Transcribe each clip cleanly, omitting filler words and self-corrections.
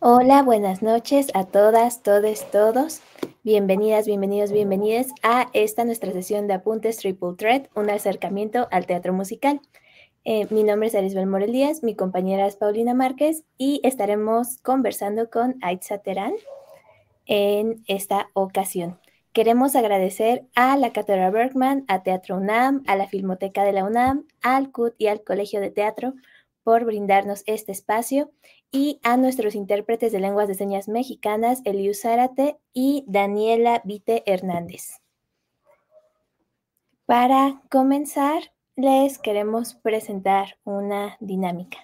Hola, buenas noches a todas, todes, todos. Bienvenidas, bienvenidos, bienvenidas a esta nuestra sesión de apuntes Triple Threat, un acercamiento al teatro musical. Mi nombre es Arisbel Morel Díaz, mi compañera es Paulina Márquez y estaremos conversando con Aitza Terán en esta ocasión. Queremos agradecer a la Cátedra Bergman, a Teatro UNAM, a la Filmoteca de la UNAM, al CUT y al Colegio de Teatro por brindarnos este espacio y a nuestros intérpretes de lenguas de señas mexicanas, Eliu Zárate y Daniela Vite Hernández. Para comenzar, les queremos presentar una dinámica.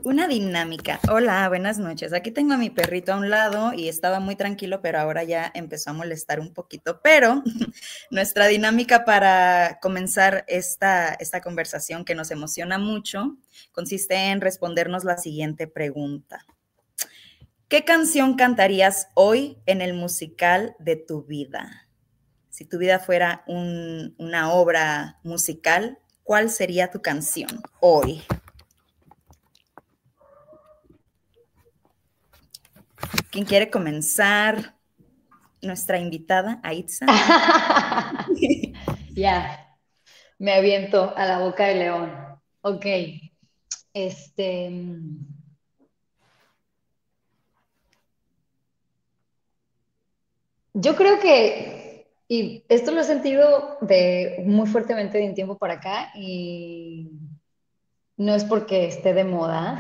Una dinámica. Hola, buenas noches. Aquí tengo a mi perrito a un lado y estaba muy tranquilo, pero ahora ya empezó a molestar un poquito. Pero nuestra dinámica para comenzar esta conversación que nos emociona mucho consiste en respondernos la siguiente pregunta. ¿Qué canción cantarías hoy en el musical de tu vida? Si tu vida fuera una obra musical, ¿cuál sería tu canción hoy? ¿Quién quiere comenzar? Nuestra invitada, Aitza. Ya, me aviento a la boca del león. Ok, este, yo creo que, y esto lo he sentido muy fuertemente de un tiempo para acá, y no es porque esté de moda,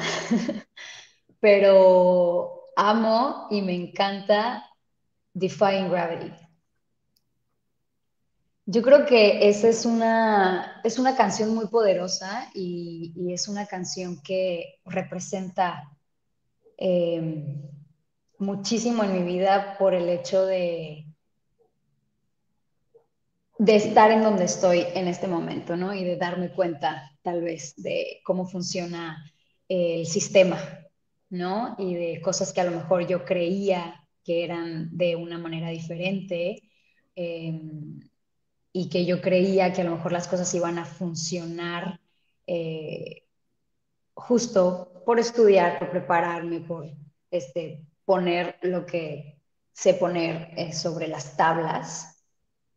pero amo y me encanta Defying Gravity. Yo creo que esa es una canción muy poderosa y es una canción que representa eh, muchísimo en mi vida por el hecho de estar en donde estoy en este momento, ¿no? Y de darme cuenta, tal vez, de cómo funciona el sistema, ¿no? Y de cosas que a lo mejor yo creía que eran de una manera diferente. Eh, y que yo creía que a lo mejor las cosas iban a funcionar eh, justo por estudiar, por prepararme, por poner lo que sé poner sobre las tablas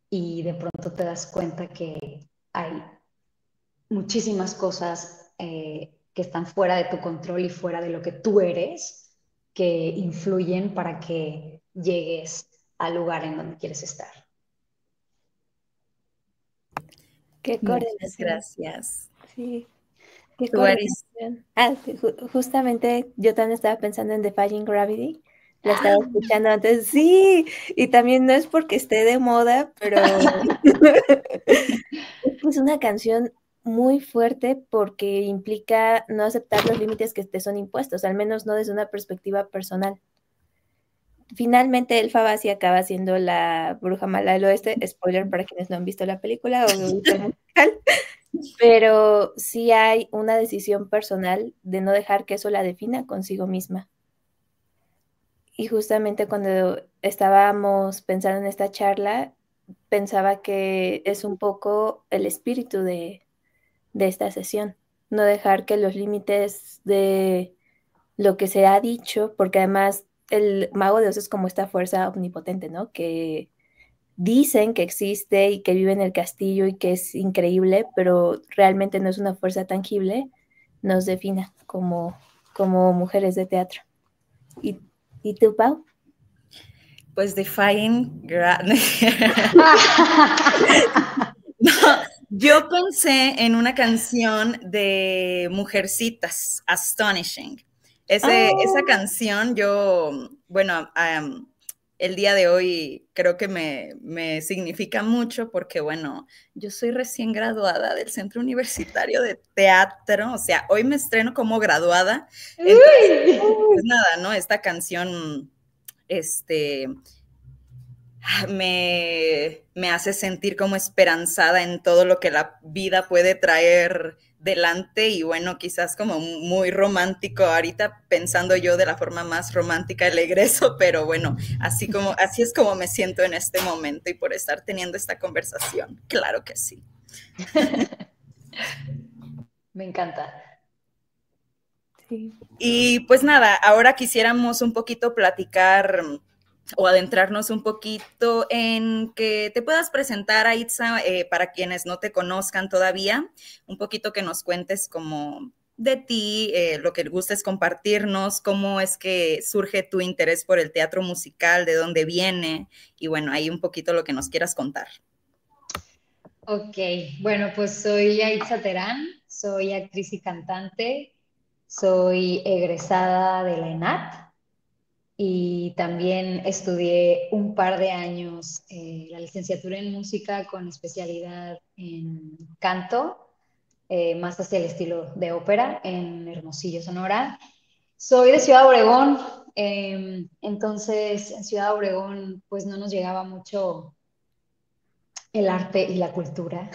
y de pronto te das cuenta que hay muchísimas cosas que están fuera de tu control y fuera de lo que tú eres que influyen para que llegues al lugar en donde quieres estar. ¡Qué Muchas coordinación! gracias. Sí, qué Tú, Aris. coordinación. Sí, justamente yo también estaba pensando en Defying Gravity. La estaba escuchando antes. Sí, y también no es porque esté de moda, pero es una canción muy fuerte porque implica no aceptar los límites que te son impuestos, al menos no desde una perspectiva personal. Finalmente, Elphaba sí acaba siendo la bruja mala del oeste, spoiler para quienes no han visto la película o el musical, pero sí hay una decisión personal de no dejar que eso la defina consigo misma. Y justamente cuando estábamos pensando en esta charla, pensaba que es un poco el espíritu de esta sesión, no dejar que los límites de lo que se ha dicho, porque además el mago de Oz es como esta fuerza omnipotente, ¿no? Que dicen que existe y que vive en el castillo y que es increíble, pero realmente no es una fuerza tangible, nos defina como mujeres de teatro. ¿Y tú, Pau? Pues No, yo pensé en una canción de Mujercitas, Astonishing. Esa canción bueno, el día de hoy creo que me significa mucho porque, bueno, yo soy recién graduada del Centro Universitario de Teatro, o sea, hoy me estreno como graduada, entonces, pues nada, ¿no? Esta canción, me hace sentir como esperanzada en todo lo que la vida puede traer delante y bueno, quizás como muy romántico ahorita pensando yo de la forma más romántica el egreso, pero bueno, así es como me siento en este momento y por estar teniendo esta conversación. Claro que sí. Me encanta. Sí. Y pues nada, ahora quisiéramos un poquito platicar o adentrarnos un poquito en que te puedas presentar, Aitza, para quienes no te conozcan todavía, un poquito que nos cuentes como de ti, lo que gustes compartirnos, cómo es que surge tu interés por el teatro musical, de dónde viene, y bueno, ahí un poquito lo que nos quieras contar. Ok, bueno, pues soy Aitza Terán, soy actriz y cantante, soy egresada de la ENAT y también estudié un par de años la licenciatura en música con especialidad en canto, más hacia el estilo de ópera en Hermosillo, Sonora. Soy de Ciudad Obregón, entonces en Ciudad Obregón pues no nos llegaba mucho el arte y la cultura.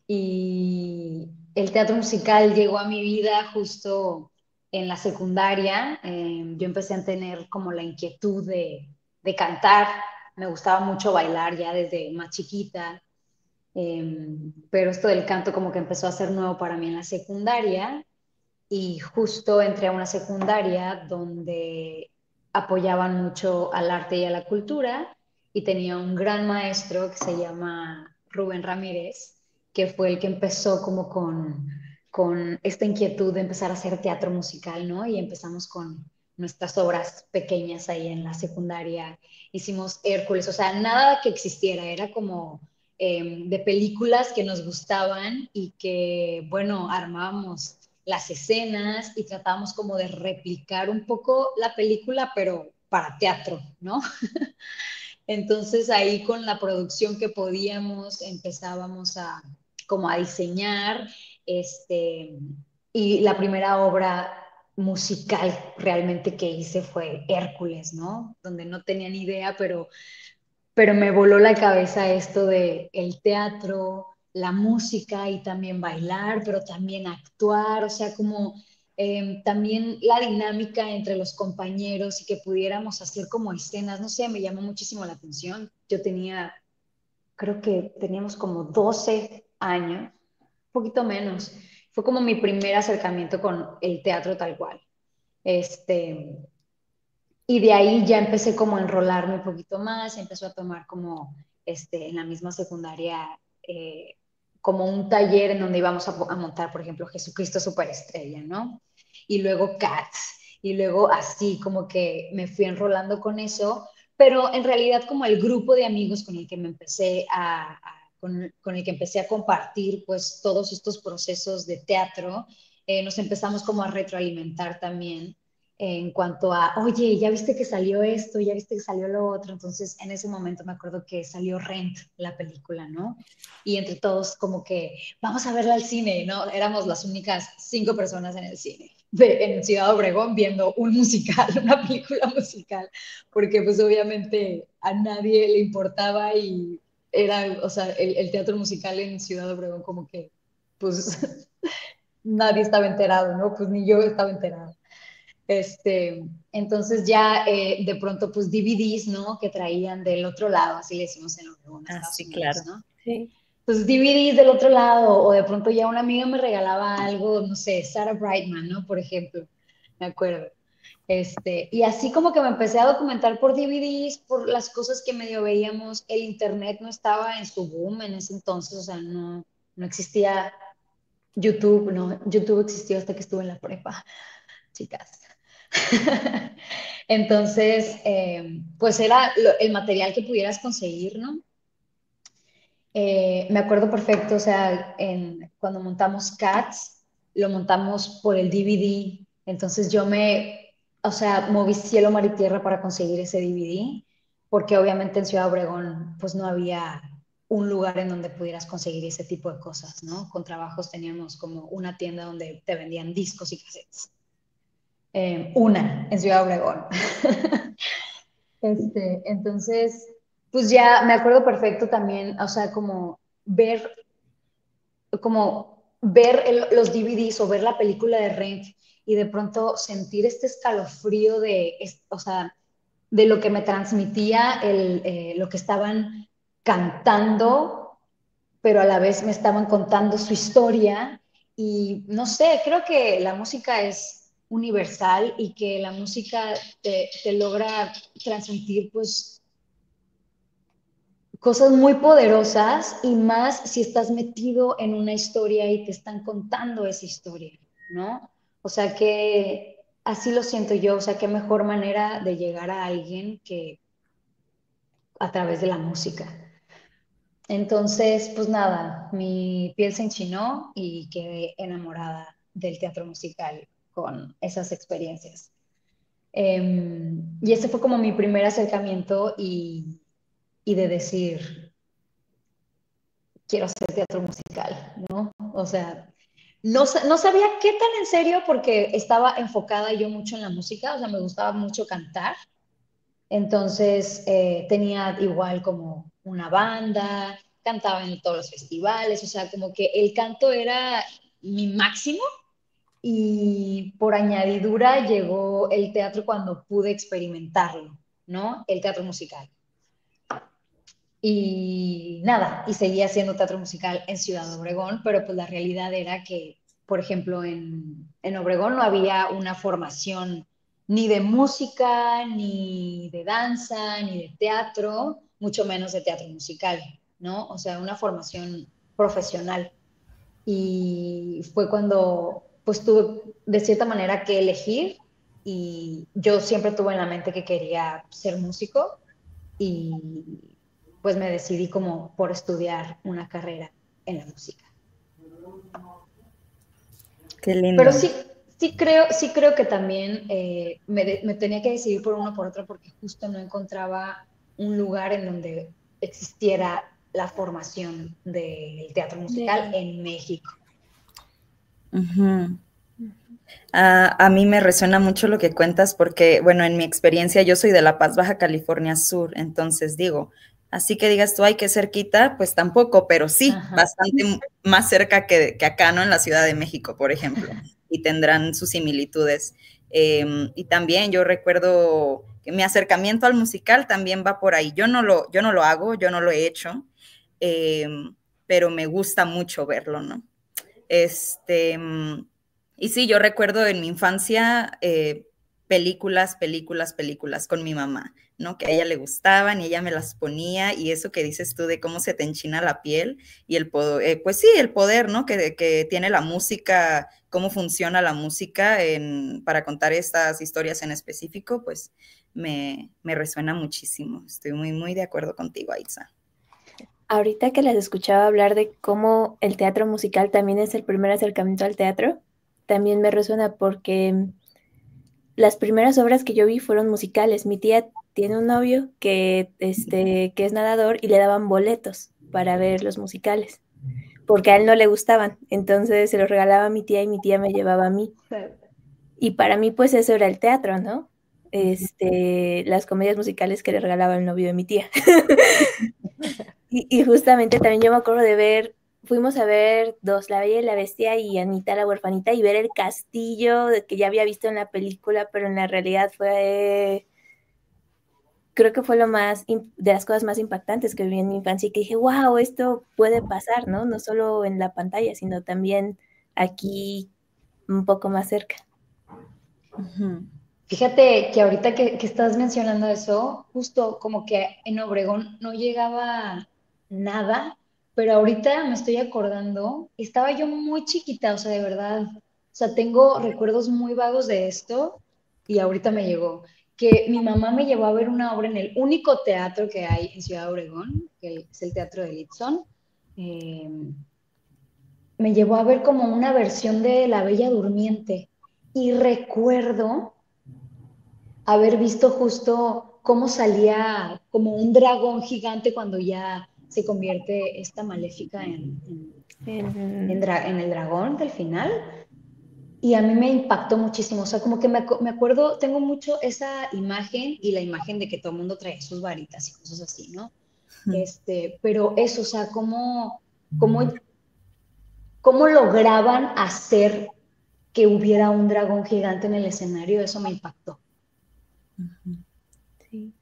Y el teatro musical llegó a mi vida justo en la secundaria. Yo empecé a tener como la inquietud de cantar. Me gustaba mucho bailar ya desde más chiquita. Pero esto del canto como que empezó a ser nuevo para mí en la secundaria y justo entré a una secundaria donde apoyaban mucho al arte y a la cultura y tenía un gran maestro que se llama Rubén Ramírez, que fue el que empezó como con esta inquietud de empezar a hacer teatro musical, ¿no? Y empezamos con nuestras obras pequeñas ahí en la secundaria. Hicimos Hércules, o sea, nada que existiera, era como de películas que nos gustaban y que, bueno, armábamos las escenas y tratábamos como de replicar un poco la película, pero para teatro, ¿no? Entonces ahí con la producción que podíamos empezábamos a como a diseñar y la primera obra musical realmente que hice fue Hércules, ¿no? Donde no tenía ni idea, pero me voló la cabeza esto de el teatro, la música y también bailar, pero también actuar, o sea, como también la dinámica entre los compañeros y que pudiéramos hacer como escenas, no sé, me llamó muchísimo la atención. Yo tenía, creo que teníamos como 12 años, un poquito menos. Fue como mi primer acercamiento con el teatro tal cual. Este, y de ahí ya empecé como a enrolarme un poquito más, empezó a tomar como en la misma secundaria como un taller en donde íbamos a montar, por ejemplo, Jesucristo Superestrella, ¿no? Y luego Cats, y luego así como que me fui enrolando con eso, pero en realidad como el grupo de amigos con el que me empecé con el que empecé a compartir pues todos estos procesos de teatro, nos empezamos como a retroalimentar también en cuanto a, oye, ya viste que salió esto, ya viste que salió lo otro. Entonces, en ese momento me acuerdo que salió Rent, la película, ¿no? Y entre todos como que, vamos a verla al cine, ¿no? Éramos las únicas 5 personas en el cine, en Ciudad Obregón, viendo un musical, una película musical, porque pues obviamente a nadie le importaba y era, o sea, el teatro musical en Ciudad Obregón como que, pues, nadie estaba enterado, ¿no? Pues ni yo estaba enterada. Entonces ya de pronto pues DVDs, ¿no? Que traían del otro lado, así le decimos en Oregon, Ah, Estados sí, Unidos, claro. ¿no? Sí. Pues DVDs del otro lado, o de pronto ya una amiga me regalaba algo, no sé, Sarah Brightman, ¿no? Por ejemplo, me acuerdo. Y así como que me empecé a documentar por DVDs, por las cosas que medio veíamos, el internet no estaba en su boom en ese entonces, o sea, no existía YouTube, no, YouTube existió hasta que estuve en la prepa, chicas. Entonces, pues era el material que pudieras conseguir, ¿no? Me acuerdo perfecto, o sea, cuando montamos Cats, lo montamos por el DVD, entonces o sea, moví cielo, mar y tierra para conseguir ese DVD, porque obviamente en Ciudad Obregón, pues no había un lugar en donde pudieras conseguir ese tipo de cosas, ¿no? Con trabajos teníamos como una tienda donde te vendían discos y cassettes. Una en Ciudad Obregón. Entonces, pues ya me acuerdo perfecto también, o sea, como ver los DVDs o ver la película de Rent y de pronto sentir este escalofrío o sea, de lo que me transmitía lo que estaban cantando, pero a la vez me estaban contando su historia y no sé, creo que la música es universal y que la música te logra transmitir pues cosas muy poderosas y más si estás metido en una historia y te están contando esa historia, ¿no? O sea que así lo siento yo, o sea, qué mejor manera de llegar a alguien que a través de la música. Entonces, pues nada, mi piel se enchinó y quedé enamorada del teatro musical con esas experiencias. Y ese fue como mi primer acercamiento y de decir, quiero hacer teatro musical, ¿no? O sea, no sabía qué tan en serio porque estaba enfocada yo mucho en la música, o sea, me gustaba mucho cantar. Entonces tenía igual como una banda, cantaba en todos los festivales, o sea, como que el canto era mi máximo y por añadidura llegó el teatro cuando pude experimentarlo, ¿no? El teatro musical. Y nada, y seguía haciendo teatro musical en Ciudad Obregón, pero pues la realidad era que, por ejemplo, en Obregón no había una formación ni de música, ni de danza, ni de teatro, mucho menos de teatro musical, ¿no? O sea, una formación profesional. Y fue cuando, pues tuve de cierta manera que elegir y yo siempre tuve en la mente que quería ser músico y pues me decidí como por estudiar una carrera en la música. Qué Pero lindo. sí creo que también me tenía que decidir por uno o por otro porque justo no encontraba un lugar en donde existiera la formación del teatro musical De... en México. Ujú. A mí me resuena mucho lo que cuentas porque, bueno, en mi experiencia yo soy de La Paz, Baja California Sur, entonces digo, así que digas tú, ay, qué cerquita, pues tampoco, pero sí, Ajá. bastante más cerca que acá, ¿no? En la Ciudad de México, por ejemplo, y tendrán sus similitudes. Y también yo recuerdo que mi acercamiento al musical también va por ahí. Yo no lo hago, yo no lo he hecho, eh, pero me gusta mucho verlo, ¿no? Este, y sí, yo recuerdo en mi infancia películas con mi mamá, ¿no? Que a ella le gustaban y ella me las ponía y eso que dices tú de cómo se te enchina la piel y el poder, pues sí, el poder, ¿no? Que tiene la música, cómo funciona la música para contar estas historias en específico, pues me resuena muchísimo. Estoy muy, muy de acuerdo contigo, Aitza. Ahorita que las escuchaba hablar de cómo el teatro musical también es el primer acercamiento al teatro, también me resuena porque las primeras obras que yo vi fueron musicales. Mi tía tiene un novio que es nadador y le daban boletos para ver los musicales, porque a él no le gustaban. Entonces se los regalaba a mi tía y mi tía me llevaba a mí. Y para mí, pues eso era el teatro, ¿no? Las comedias musicales que le regalaba el novio de mi tía. Y justamente también yo me acuerdo de fuimos a ver dos, La Bella y la Bestia y Anita la Huerfanita, y ver el castillo que ya había visto en la película, pero en la realidad creo que fue de las cosas más impactantes que viví en mi infancia y que dije, wow, esto puede pasar, ¿no? No solo en la pantalla, sino también aquí un poco más cerca. Ujú. Fíjate que ahorita que estás mencionando eso, justo como que en Obregón no llegaba nada, pero ahorita me estoy acordando, estaba yo muy chiquita, o sea, de verdad, o sea, tengo recuerdos muy vagos de esto y ahorita me llegó, que mi mamá me llevó a ver una obra en el único teatro que hay en Ciudad Obregón, que es el Teatro de Litzón. Eh, Me llevó a ver como una versión de La Bella Durmiente y recuerdo haber visto justo cómo salía como un dragón gigante cuando ya se convierte esta maléfica En- en el dragón del final. Y a mí me impactó muchísimo, o sea, como que me acuerdo, tengo mucho esa imagen y la imagen de que todo el mundo trae sus varitas y cosas así, ¿no? Pero eso, o sea, cómo, cómo lograban hacer que hubiera un dragón gigante en el escenario, eso me impactó. sí,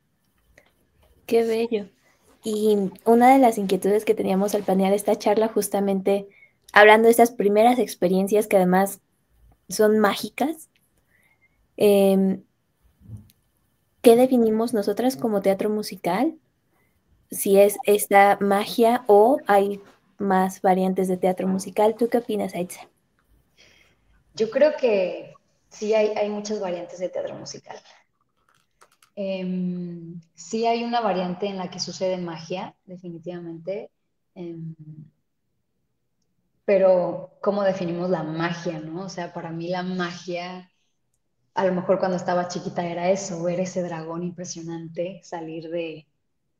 qué bello. Y una de las inquietudes que teníamos al planear esta charla justamente hablando de estas primeras experiencias que además son mágicas, ¿qué definimos nosotras como teatro musical? Si es esta magia o hay más variantes de teatro musical. ¿Tú qué opinas, Aitza? Yo creo que sí hay muchas variantes de teatro musical. Sí hay una variante en la que sucede magia, definitivamente. Em, pero ¿cómo definimos la magia, no? O sea, para mí la magia, a lo mejor cuando estaba chiquita era eso, ver ese dragón impresionante salir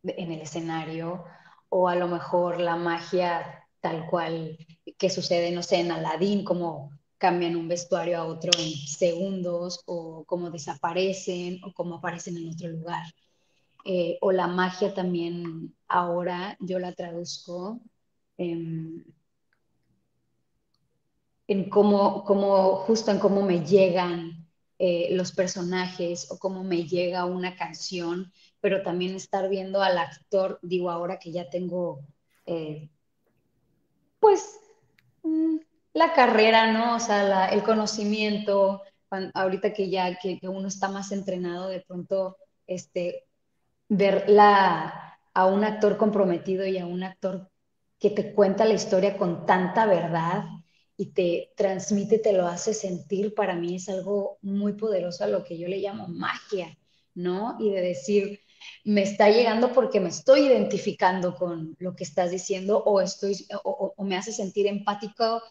en el escenario, o a lo mejor la magia tal cual que sucede, no sé, en Aladdin, como cambian un vestuario a otro en segundos, o cómo desaparecen, o cómo aparecen en otro lugar. O la magia también ahora yo la traduzco en, justo en cómo me llegan los personajes o cómo me llega una canción, pero también estar viendo al actor, digo, ahora que ya tengo, eh, pues, mm, la carrera, ¿no? O sea, el conocimiento, ahorita que ya que uno está más entrenado, de pronto, ver a un actor comprometido y a un actor que te cuenta la historia con tanta verdad y te transmite, te lo hace sentir, para mí es algo muy poderoso a lo que yo le llamo magia, ¿no? Y de decir, me está llegando porque me estoy identificando con lo que estás diciendo o me hace sentir empática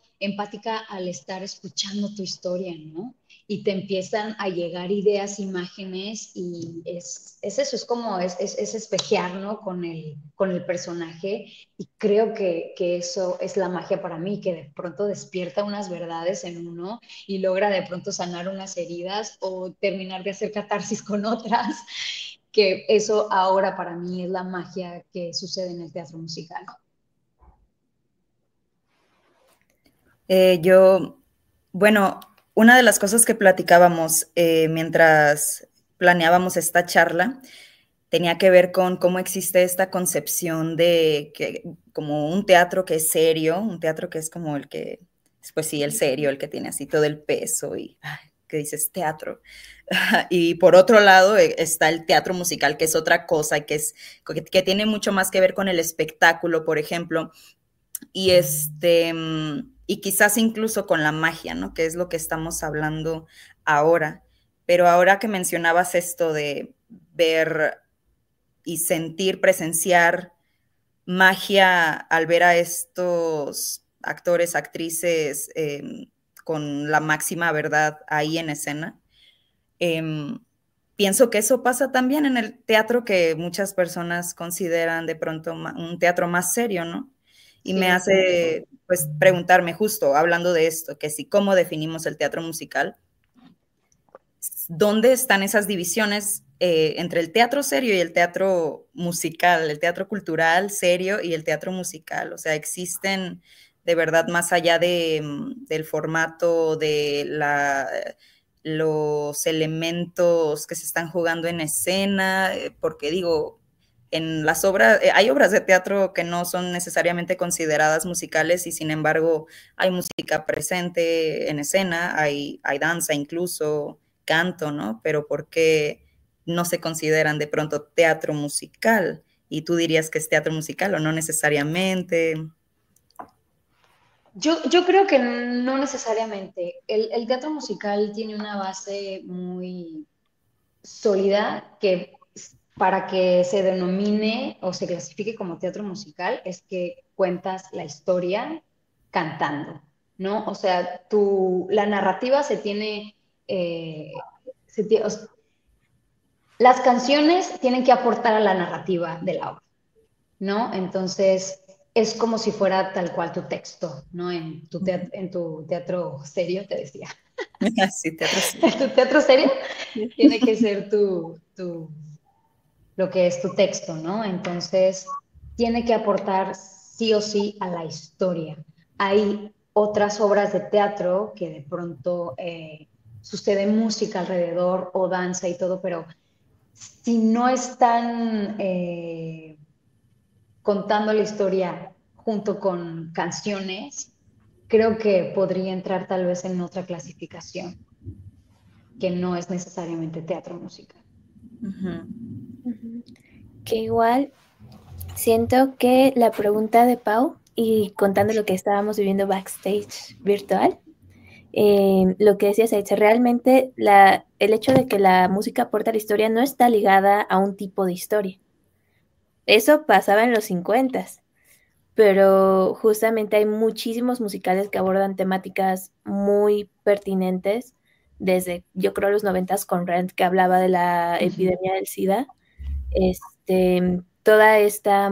al estar escuchando tu historia, ¿no? Y te empiezan a llegar ideas, imágenes y es eso, es espejear, ¿no? Con el personaje y creo que eso es la magia para mí, que de pronto despierta unas verdades en uno y logra de pronto sanar unas heridas o terminar de hacer catarsis con otras, que eso ahora para mí es la magia que sucede en el teatro musical. Yo, bueno, una de las cosas que platicábamos mientras planeábamos esta charla tenía que ver con cómo existe esta concepción de que como un teatro que es serio, un teatro que es como el que, pues sí, el serio, el que tiene así todo el peso y que dices teatro. Y por otro lado está el teatro musical, que es otra cosa, que tiene mucho más que ver con el espectáculo, por ejemplo, y y quizás incluso con la magia, ¿no? Que es lo que estamos hablando ahora. Pero ahora que mencionabas esto de ver y sentir, presenciar magia al ver a estos actores, actrices con la máxima verdad ahí en escena, pienso que eso pasa también en el teatro que muchas personas consideran de pronto un teatro más serio, ¿no? Y me Sí. hace, pues, preguntarme justo, hablando de esto, que si cómo definimos el teatro musical, ¿dónde están esas divisiones entre el teatro serio y el teatro musical, el teatro cultural serio y el teatro musical? O sea, existen de verdad más allá del formato, de los elementos que se están jugando en escena, porque digo, en las obras, hay obras de teatro que no son necesariamente consideradas musicales y sin embargo hay música presente en escena, hay danza incluso, canto, ¿no? Pero ¿por qué no se consideran de pronto teatro musical? Y tú dirías que es teatro musical o no necesariamente. Yo creo que no necesariamente. El teatro musical tiene una base muy sólida que para que se denomine o se clasifique como teatro musical es que cuentas la historia cantando, ¿no? O sea, la narrativa se tiene, o sea, las canciones tienen que aportar a la narrativa de la obra, ¿no? Entonces, es como si fuera tal cual tu texto, ¿no? En tu teatro serio, te decía. Sí, teatro sí. En tu teatro serio tiene que ser lo que es tu texto, ¿no? Entonces, tiene que aportar sí o sí a la historia. Hay otras obras de teatro que de pronto sucede música alrededor o danza y todo, pero si no están contando la historia junto con canciones, creo que podría entrar tal vez en otra clasificación, que no es necesariamente teatro musical. Que igual siento que la pregunta de Pau, y contando lo que estábamos viviendo backstage virtual, lo que decía Saitz, realmente el hecho de que la música aporta la historia no está ligada a un tipo de historia. Eso pasaba en los 50, pero justamente hay muchísimos musicales que abordan temáticas muy pertinentes, desde yo creo los 90 con Rent, que hablaba de la epidemia del SIDA, toda esta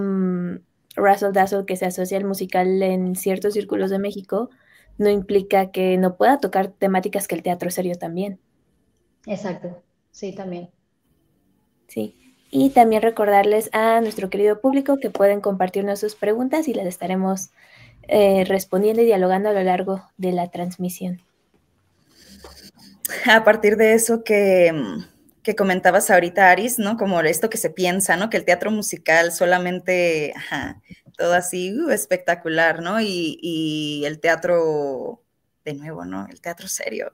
razzle dazzle que se asocia al musical en ciertos círculos de México no implica que no pueda tocar temáticas que el teatro serio también. Exacto, sí, también. Sí. Y también recordarles a nuestro querido público que pueden compartirnos sus preguntas y las estaremos respondiendo y dialogando a lo largo de la transmisión. A partir de eso que comentabas ahorita, Aris, ¿no? Como esto que se piensa, ¿no? Que el teatro musical solamente, todo así, espectacular, ¿no? Y el teatro, de nuevo, ¿no? El teatro serio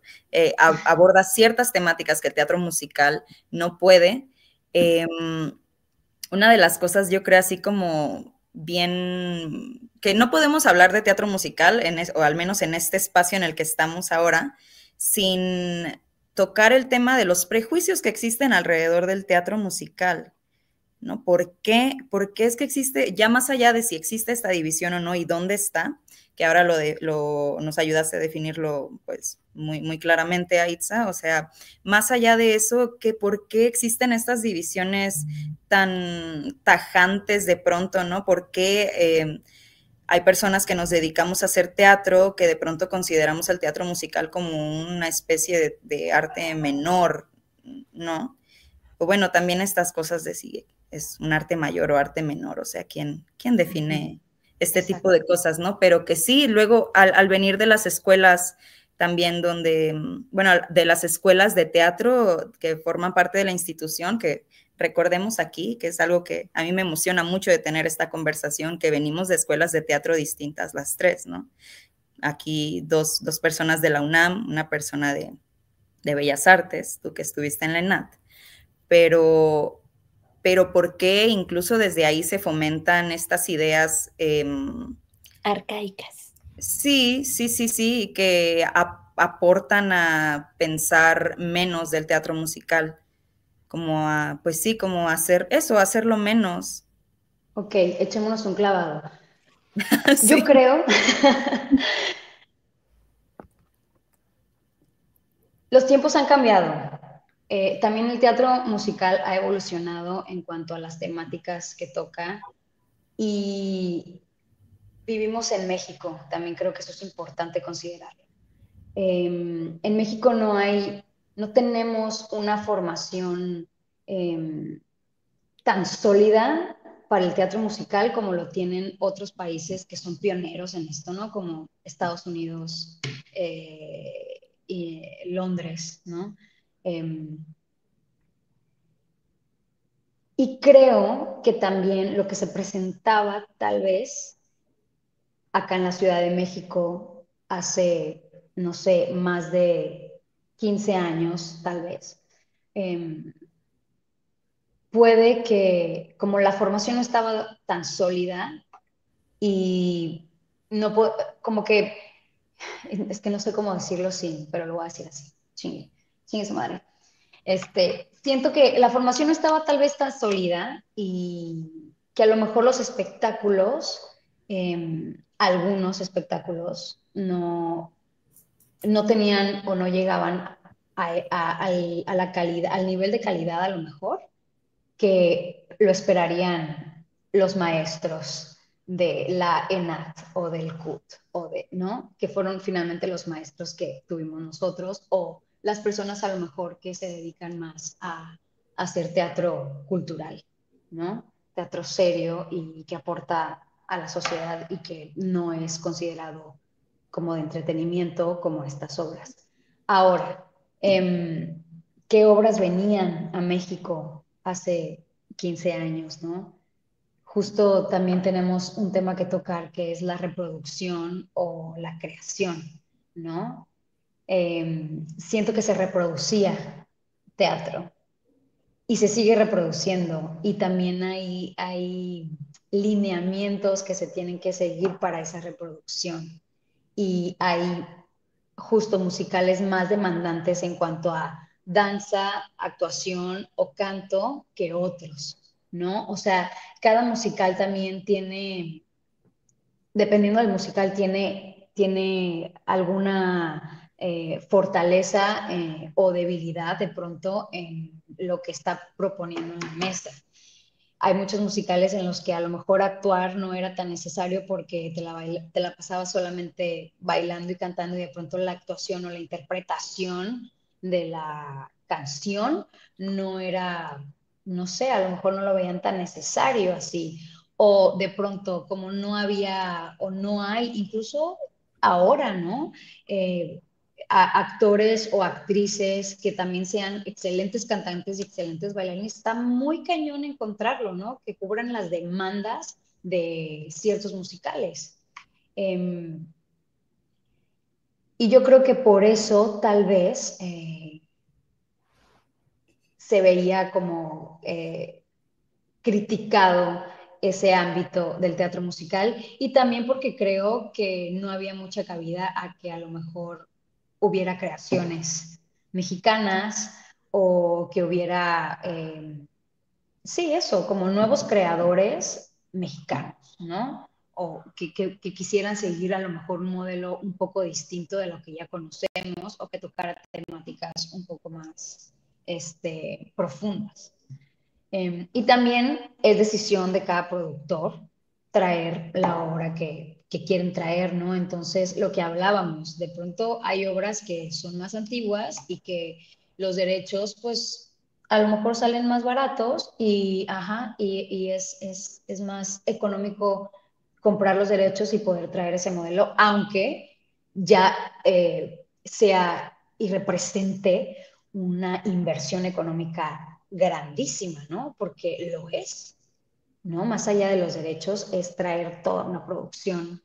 aborda ciertas temáticas que el teatro musical no puede. Una de las cosas, yo creo, así como bien, que no podemos hablar de teatro musical, o al menos en este espacio en el que estamos ahora, sin tocar el tema de los prejuicios que existen alrededor del teatro musical, ¿no? ¿Por qué es que existe, ya más allá de si existe esta división o no y dónde está, que ahora nos ayudaste a definirlo pues muy, muy claramente, Aitza, o sea, más allá de eso, ¿por qué existen estas divisiones tan tajantes de pronto, ¿no? ¿Por qué hay personas que nos dedicamos a hacer teatro, que de pronto consideramos el teatro musical como una especie de arte menor, ¿no? O bueno, también estas cosas de si es un arte mayor o arte menor, o sea, ¿quién define este tipo de cosas, ¿no? Pero que sí, luego al venir de las escuelas también donde, bueno, de las escuelas de teatro que forman parte de la institución, que recordemos aquí, que es algo que a mí me emociona mucho de tener esta conversación, que venimos de escuelas de teatro distintas, las tres, ¿no? Aquí dos personas de la UNAM, una persona de Bellas Artes, tú que estuviste en la ENAT, pero ¿por qué incluso desde ahí se fomentan estas ideas arcaicas? Sí, que aportan a pensar menos del teatro musical, como a, pues sí, como hacer eso, hacerlo menos. Ok, echémonos un clavado. Sí. Yo creo, los tiempos han cambiado. También el teatro musical ha evolucionado en cuanto a las temáticas que toca y vivimos en México, también creo que eso es importante considerarlo. En México no tenemos una formación tan sólida para el teatro musical como lo tienen otros países que son pioneros en esto, ¿no? Como Estados Unidos y Londres, ¿no? Y creo que también lo que se presentaba tal vez acá en la Ciudad de México hace, no sé, más de 15 años tal vez, puede que como la formación no estaba tan sólida y no puedo, como que, es que no sé cómo decirlo sin, pero lo voy a decir así, chingue su madre. Siento que la formación no estaba tal vez tan sólida y que a lo mejor los espectáculos, algunos espectáculos, no tenían o no llegaban a la calidad, al nivel de calidad a lo mejor que lo esperarían los maestros de la ENAT o del CUT, ¿no? Que fueron finalmente los maestros que tuvimos nosotros o las personas a lo mejor que se dedican más a hacer teatro cultural, ¿no? Teatro serio y que aporta a la sociedad y que no es considerado como de entretenimiento como estas obras. Ahora, ¿qué obras venían a México hace 15 años, ¿no? justo también tenemos un tema que tocar que es la reproducción o la creación, ¿no? Siento que se reproducía teatro y se sigue reproduciendo y también hay lineamientos que se tienen que seguir para esa reproducción y hay justo musicales más demandantes en cuanto a danza, actuación o canto que otros, ¿no? O sea, cada musical también tiene, dependiendo del musical, tiene alguna fortaleza o debilidad de pronto en lo que está proponiendo en la mesa. Hay muchos musicales en los que a lo mejor actuar no era tan necesario porque te la pasabas solamente bailando y cantando y de pronto la actuación o la interpretación de la canción no era, no sé, a lo mejor no lo veían tan necesario así. O de pronto, como no había o no hay, incluso ahora, ¿no? Eh, actores o actrices que también sean excelentes cantantes y excelentes bailarines, está muy cañón encontrarlo, ¿no? Que cubran las demandas de ciertos musicales. Eh, y yo creo que por eso tal vez se veía como criticado ese ámbito del teatro musical y también porque creo que no había mucha cabida a que a lo mejor hubiera creaciones mexicanas o que hubiera, sí, eso, como nuevos creadores mexicanos, ¿no? O que quisieran seguir a lo mejor un modelo un poco distinto de lo que ya conocemos o que tocara temáticas un poco más profundas. Y también es decisión de cada productor traer la obra que quieren traer, ¿no? Entonces, lo que hablábamos, de pronto hay obras que son más antiguas y que los derechos, pues, a lo mejor salen más baratos y, ajá, y es más económico comprar los derechos y poder traer ese modelo, aunque ya sea y represente una inversión económica grandísima, ¿no? Porque lo es, ¿no? Más allá de los derechos, es traer toda una producción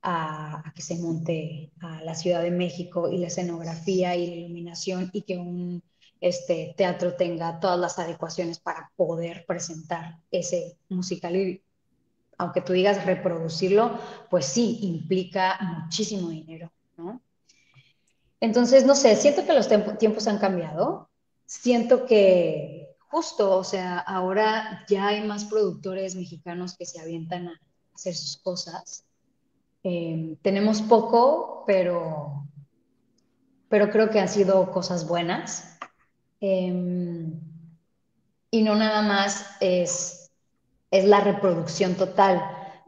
a que se monte a la Ciudad de México y la escenografía y la iluminación y que un teatro tenga todas las adecuaciones para poder presentar ese musical. Y aunque tú digas reproducirlo, pues sí, implica muchísimo dinero, ¿no? Entonces, no sé, siento que los tiempos han cambiado. Siento que justo, o sea, ahora ya hay más productores mexicanos que se avientan a hacer sus cosas. Tenemos poco, pero creo que han sido cosas buenas. Eh, y no nada más es la reproducción total.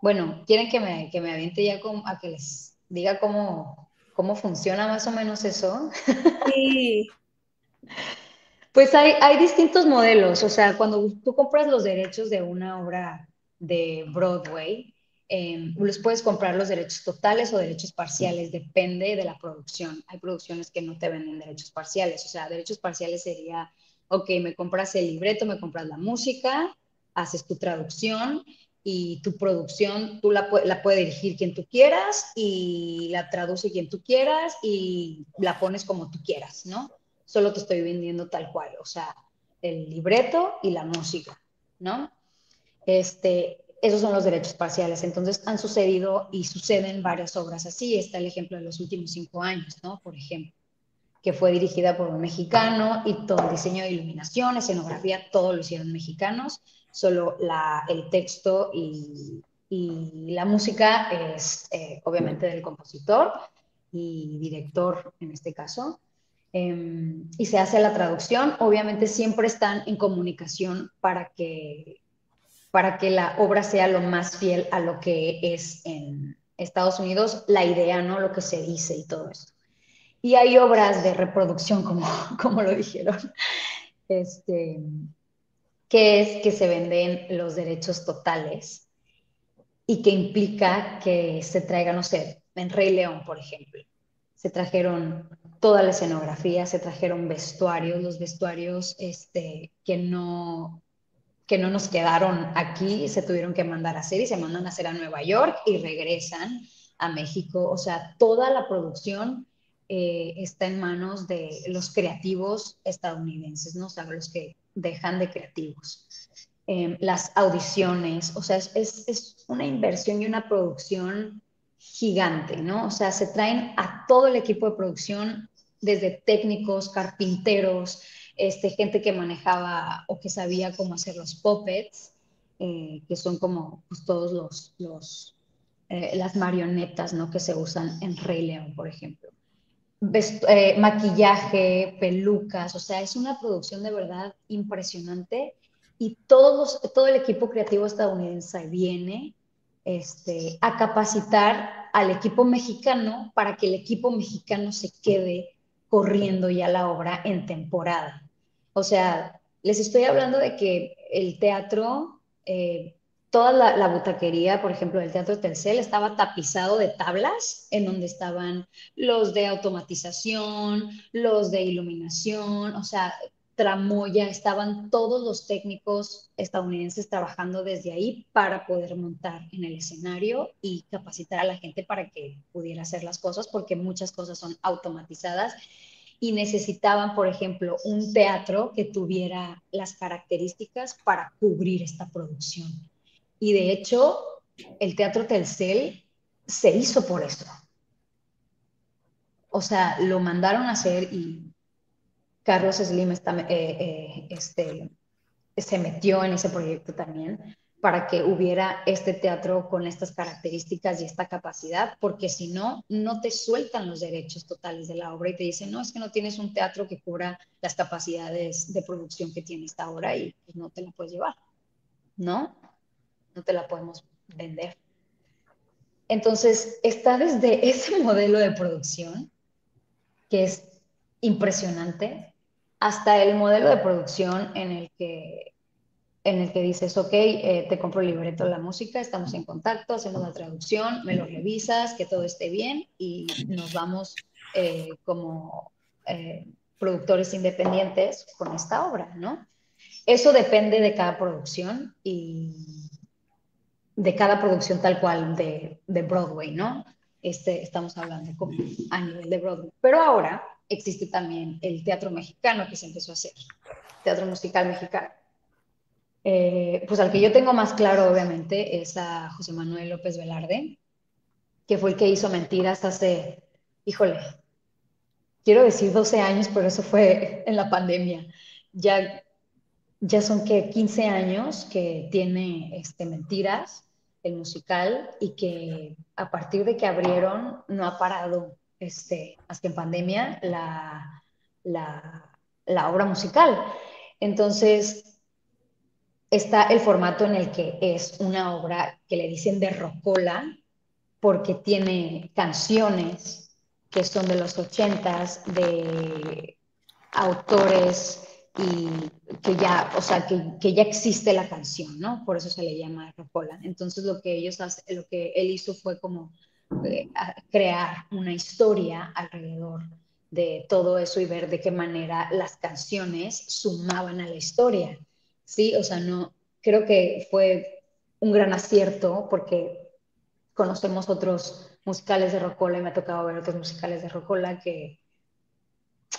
Bueno, ¿quieren que me aviente ya a que les diga cómo funciona más o menos eso? Sí. Pues hay distintos modelos, o sea, cuando tú compras los derechos de una obra de Broadway, los puedes comprar los derechos totales o derechos parciales, depende de la producción. Hay producciones que no te venden derechos parciales, o sea, derechos parciales sería, ok, me compras el libreto, me compras la música, haces tu traducción y tu producción, la puede dirigir quien tú quieras y la traduce quien tú quieras y la pones como tú quieras, ¿no? Solo te estoy vendiendo tal cual, o sea, el libreto y la música, ¿no? Esos son los derechos parciales. Entonces han sucedido y suceden varias obras así. Está el ejemplo de los últimos 5 años, ¿no? Por ejemplo, que fue dirigida por un mexicano y todo el diseño de iluminación, escenografía, todo lo hicieron mexicanos. Solo el texto y la música es obviamente del compositor y director en este caso. Y se hace la traducción. Obviamente siempre están en comunicación para que la obra sea lo más fiel a lo que es en Estados Unidos, la idea, ¿no? Lo que se dice y todo esto. Y hay obras de reproducción, como lo dijeron, este, que es que se venden los derechos totales y que implica que se traiga, no sé, en Rey León, por ejemplo, se trajeron toda la escenografía, se trajeron vestuarios, los vestuarios que no nos quedaron aquí, se tuvieron que mandar a hacer y se mandan a hacer a Nueva York y regresan a México. O sea, toda la producción está en manos de los creativos estadounidenses, ¿no? O sea, los que dejan de creativos. Las audiciones, o sea, es una inversión y una producción gigante, ¿no? O sea, se traen a todo el equipo de producción, desde técnicos, carpinteros, gente que manejaba o que sabía cómo hacer los puppets, que son como pues, todos las marionetas, ¿no? Que se usan en Rey León, por ejemplo. Maquillaje, pelucas, o sea, es una producción de verdad impresionante y todo el equipo creativo estadounidense viene a capacitar al equipo mexicano para que el equipo mexicano se quede corriendo ya la obra en temporada. O sea, les estoy hablando de que el teatro, toda la butaquería, por ejemplo, del Teatro Telcel, estaba tapizado de tablas en donde estaban los de automatización, los de iluminación, o sea, tramoya, estaban todos los técnicos estadounidenses trabajando desde ahí para poder montar en el escenario y capacitar a la gente para que pudiera hacer las cosas, porque muchas cosas son automatizadas y necesitaban, por ejemplo, un teatro que tuviera las características para cubrir esta producción. Y de hecho, el Teatro Telcel se hizo por eso. O sea, lo mandaron a hacer y Carlos Slim se metió en ese proyecto también para que hubiera este teatro con estas características y esta capacidad, porque si no, no te sueltan los derechos totales de la obra y te dicen, no, es que no tienes un teatro que cubra las capacidades de producción que tiene esta obra y pues, no te la puedes llevar, ¿no? No te la podemos vender. Entonces, está desde ese modelo de producción, que es impresionante, hasta el modelo de producción en el que dices, ok, te compro el libreto de la música, estamos en contacto, hacemos la traducción, me lo revisas, que todo esté bien y nos vamos como productores independientes con esta obra, ¿no? Eso depende de cada producción y de cada producción tal cual de Broadway, ¿no? Estamos hablando como a nivel de Broadway. Pero ahora existe también el teatro mexicano que se empezó a hacer, teatro musical mexicano. Pues al que yo tengo más claro, obviamente, es a José Manuel López Velarde, que fue el que hizo Mentiras hace, híjole, quiero decir 12 años, pero eso fue en la pandemia. Ya, ya son que 15 años que tiene Mentiras, el musical, y que a partir de que abrieron no ha parado hasta en pandemia la, la obra musical. Entonces, está el formato en el que es una obra que le dicen de rocola, porque tiene canciones que son de los 80s, de autores y que ya, o sea, que ya existe la canción, ¿no? Por eso se le llama rocola. Entonces lo que lo que él hizo fue como crear una historia alrededor de todo eso y ver de qué manera las canciones sumaban a la historia, ¿sí? O sea, no, creo que fue un gran acierto porque conocemos otros musicales de Rocola y me ha tocado ver otros musicales de Rocola que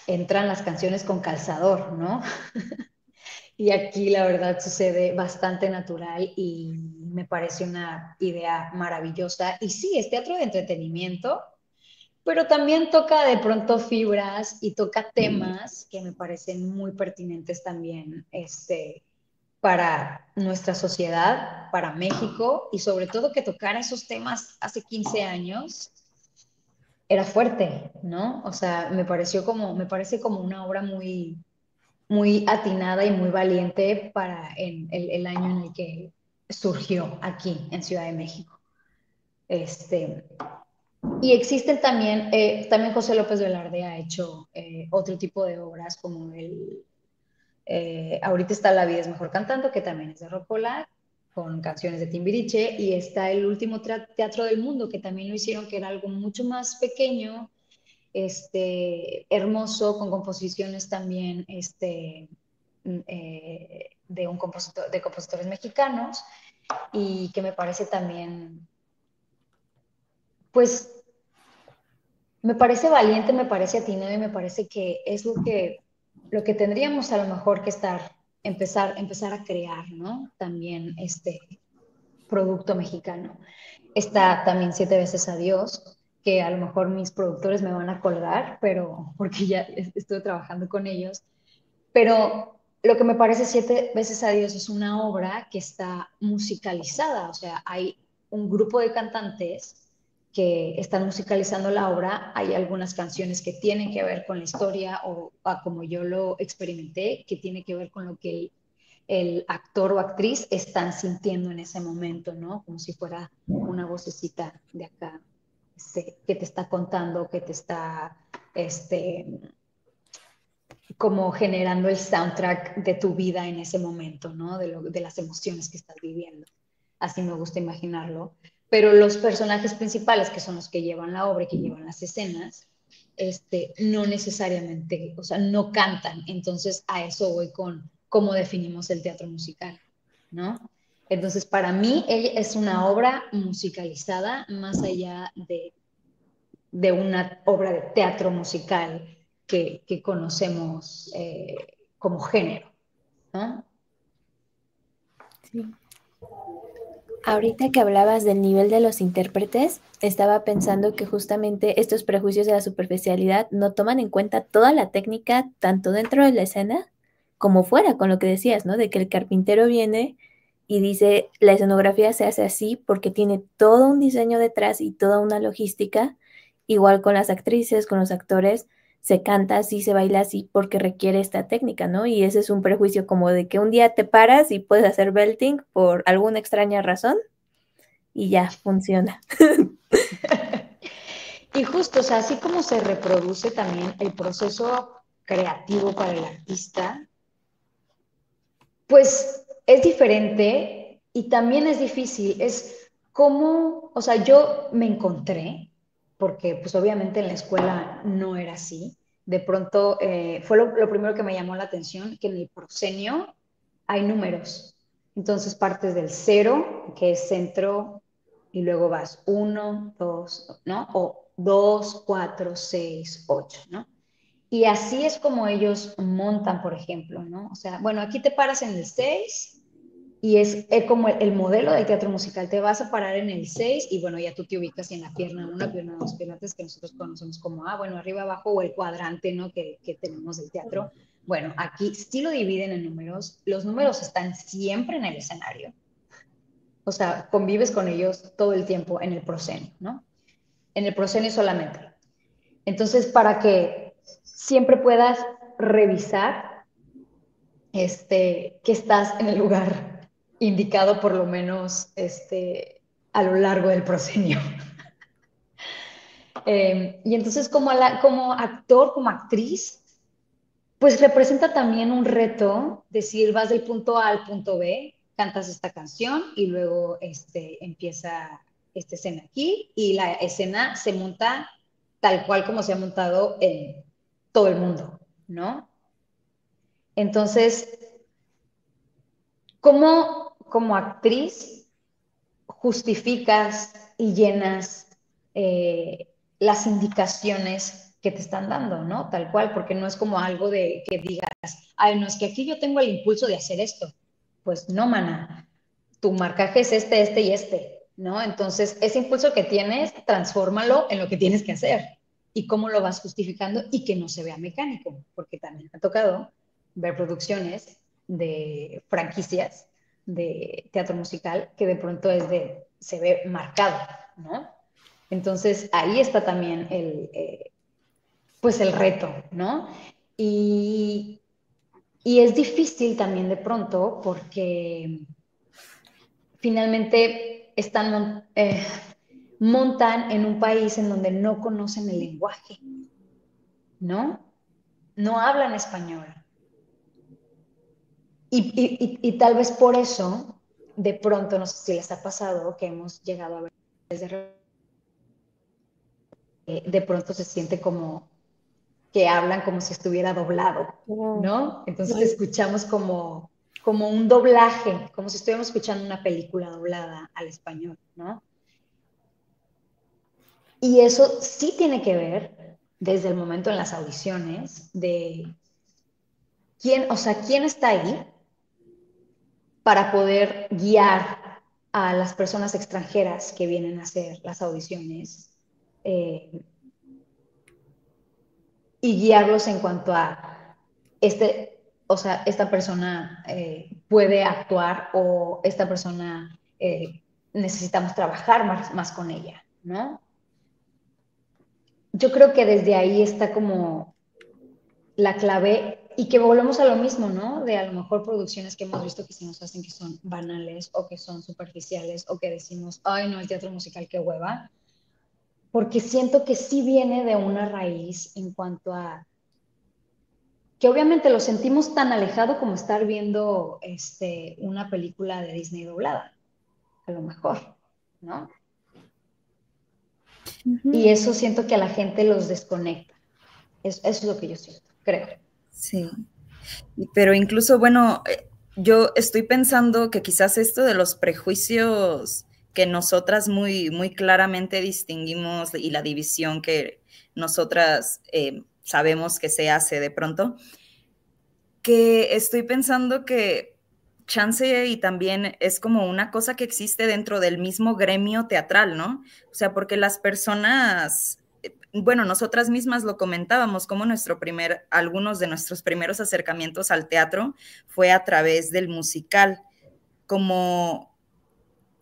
entran las canciones con calzador, ¿no? Y aquí la verdad sucede bastante natural y me parece una idea maravillosa. Y sí, es teatro de entretenimiento, pero también toca de pronto fibras y toca temas que me parecen muy pertinentes también para nuestra sociedad, para México y sobre todo que tocara esos temas hace 15 años era fuerte, ¿no? O sea, me parece como una obra muy, muy atinada y muy valiente para el año en el que surgió aquí en Ciudad de México. Y existen también, también José López Velarde ha hecho otro tipo de obras como ahorita está La vida es mejor cantando, que también es de Rocola, con canciones de Timbiriche, y está el último teatro del mundo, que también lo hicieron, que era algo mucho más pequeño, hermoso, con composiciones también de compositores mexicanos, y que me parece también, pues, me parece valiente, me parece atinado y me parece que es lo que tendríamos a lo mejor que empezar a crear, ¿no? También este producto mexicano. Está también Siete veces Adiós, que a lo mejor mis productores me van a colgar, pero porque ya estuve trabajando con ellos. Pero lo que me parece Siete veces Adiós es una obra que está musicalizada, o sea, hay un grupo de cantantes que están musicalizando la obra, hay algunas canciones que tienen que ver con la historia o como yo lo experimenté, que tiene que ver con lo que el actor o actriz están sintiendo en ese momento, ¿no? Como si fuera una vocecita de acá, que te está contando, que te está, como generando el soundtrack de tu vida en ese momento, ¿no? De las emociones que estás viviendo. Así me gusta imaginarlo. Pero los personajes principales, que son los que llevan la obra y que llevan las escenas, no necesariamente, o sea, no cantan. Entonces, a eso voy con cómo definimos el teatro musical, ¿no? Entonces, para mí, ella es una obra musicalizada más allá de una obra de teatro musical que conocemos como género, ¿no? Sí. Ahorita que hablabas del nivel de los intérpretes, estaba pensando que justamente estos prejuicios de la superficialidad no toman en cuenta toda la técnica, tanto dentro de la escena como fuera, con lo que decías, ¿no? De que el carpintero viene y dice, la escenografía se hace así porque tiene todo un diseño detrás y toda una logística, igual con las actrices, con los actores, se canta así, se baila así porque requiere esta técnica, ¿no? Y ese es un prejuicio como de que un día te paras y puedes hacer belting por alguna extraña razón y ya funciona. Y justo, o sea, así como se reproduce también el proceso creativo para el artista, pues es diferente y también es difícil. Es como, o sea, yo me encontré, porque pues obviamente en la escuela no era así. De pronto fue lo primero que me llamó la atención, que en el proscenio hay números. Entonces partes del cero, que es centro, y luego vas uno, dos, ¿no? O dos, cuatro, seis, ocho, ¿no? Y así es como ellos montan, por ejemplo, ¿no? O sea, bueno, aquí te paras en el 6 y es como el modelo del teatro musical. Te vas a parar en el 6 y bueno, ya tú te ubicas en la pierna 1, pierna 2, pierna 3, que nosotros conocemos como, bueno, arriba, abajo o el cuadrante, ¿no? Que tenemos del teatro. Bueno, aquí sí lo dividen en números. Los números están siempre en el escenario. O sea, convives con ellos todo el tiempo en el proscenio, ¿no? En el proscenio solamente. Entonces, para que siempre puedas revisar que estás en el lugar indicado, por lo menos a lo largo del proscenio. Y entonces, como actor, como actriz, pues representa también un reto, decir, vas del punto A al punto B, cantas esta canción y luego empieza esta escena aquí y la escena se monta tal cual como se ha montado en todo el mundo, ¿no? Entonces, ¿cómo como actriz justificas y llenas las indicaciones que te están dando, ¿no? Tal cual, porque no es como algo de que digas, ay, no, es que aquí yo tengo el impulso de hacer esto. Pues no, mana, tu marcaje es este y este, ¿no? Entonces, ese impulso que tienes, transfórmalo en lo que tienes que hacer y cómo lo vas justificando y que no se vea mecánico, porque también me ha tocado ver producciones de franquicias de teatro musical que de pronto se ve marcado, ¿no? Entonces ahí está también pues el reto, ¿no? Y, y es difícil también de pronto porque finalmente montan en un país en donde no conocen el lenguaje, ¿no? No hablan español. Y tal vez por eso, de pronto, no sé si les ha pasado que hemos llegado a ver de pronto se siente como que hablan como si estuviera doblado, Oh, ¿no? Entonces ay, escuchamos como, como un doblaje, como si estuviéramos escuchando una película doblada al español, ¿no? Y eso sí tiene que ver desde el momento en las audiciones de quién, o sea, quién está ahí para poder guiar a las personas extranjeras que vienen a hacer las audiciones y guiarlos en cuanto a o sea, esta persona puede actuar o esta persona necesitamos trabajar más con ella, ¿no? Yo creo que desde ahí está como la clave y que volvemos a lo mismo, ¿no? De a lo mejor producciones que hemos visto que se nos hacen que son banales o que son superficiales o que decimos, ay, no, el teatro musical, qué hueva, porque siento que sí viene de una raíz en cuanto a que obviamente lo sentimos tan alejado como estar viendo una película de Disney doblada, a lo mejor, ¿no? Y eso siento que a la gente los desconecta. Eso es lo que yo siento, creo. Sí, pero incluso, bueno, yo estoy pensando que quizás esto de los prejuicios que nosotras muy claramente distinguimos y la división que nosotras sabemos que se hace de pronto, que estoy pensando que chance y también es como una cosa que existe dentro del mismo gremio teatral, ¿no? O sea, porque las personas, bueno, nosotras mismas lo comentábamos, como algunos de nuestros primeros acercamientos al teatro fue a través del musical, como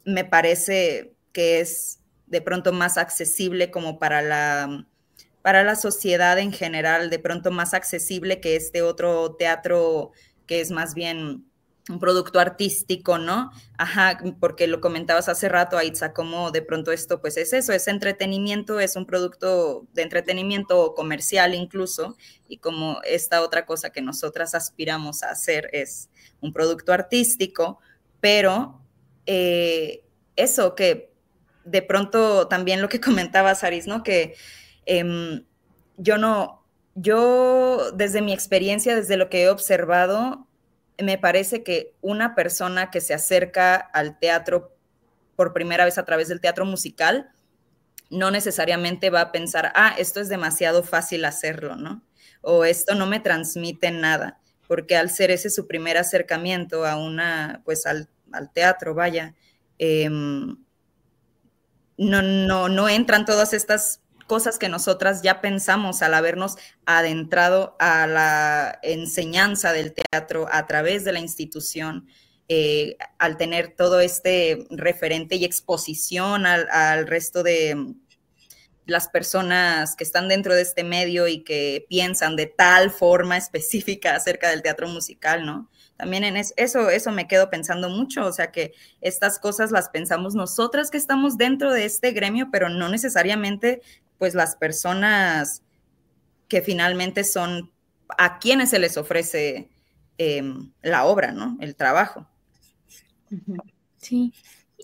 me parece que es de pronto más accesible como para la sociedad en general, de pronto más accesible que este otro teatro que es más bien un producto artístico, ¿no? Ajá, porque lo comentabas hace rato, Aitza, como de pronto esto, pues es eso, es entretenimiento, es un producto de entretenimiento comercial incluso, y como esta otra cosa que nosotras aspiramos a hacer es un producto artístico, pero eso que de pronto también lo que comentaba Saris, ¿no? Que yo desde mi experiencia, desde lo que he observado, me parece que una persona que se acerca al teatro por primera vez a través del teatro musical, no necesariamente va a pensar, esto es demasiado fácil hacerlo, ¿no? O esto no me transmite nada, porque al ser ese su primer acercamiento a pues al teatro, vaya, no entran todas estas cosas que nosotras ya pensamos al habernos adentrado a la enseñanza del teatro a través de la institución, al tener todo este referente y exposición al resto de las personas que están dentro de este medio y que piensan de tal forma específica acerca del teatro musical, ¿no? También en eso me quedo pensando mucho, o sea que estas cosas las pensamos nosotras que estamos dentro de este gremio, pero no necesariamente pues las personas que finalmente son a quienes se les ofrece la obra, ¿no? El trabajo. Sí.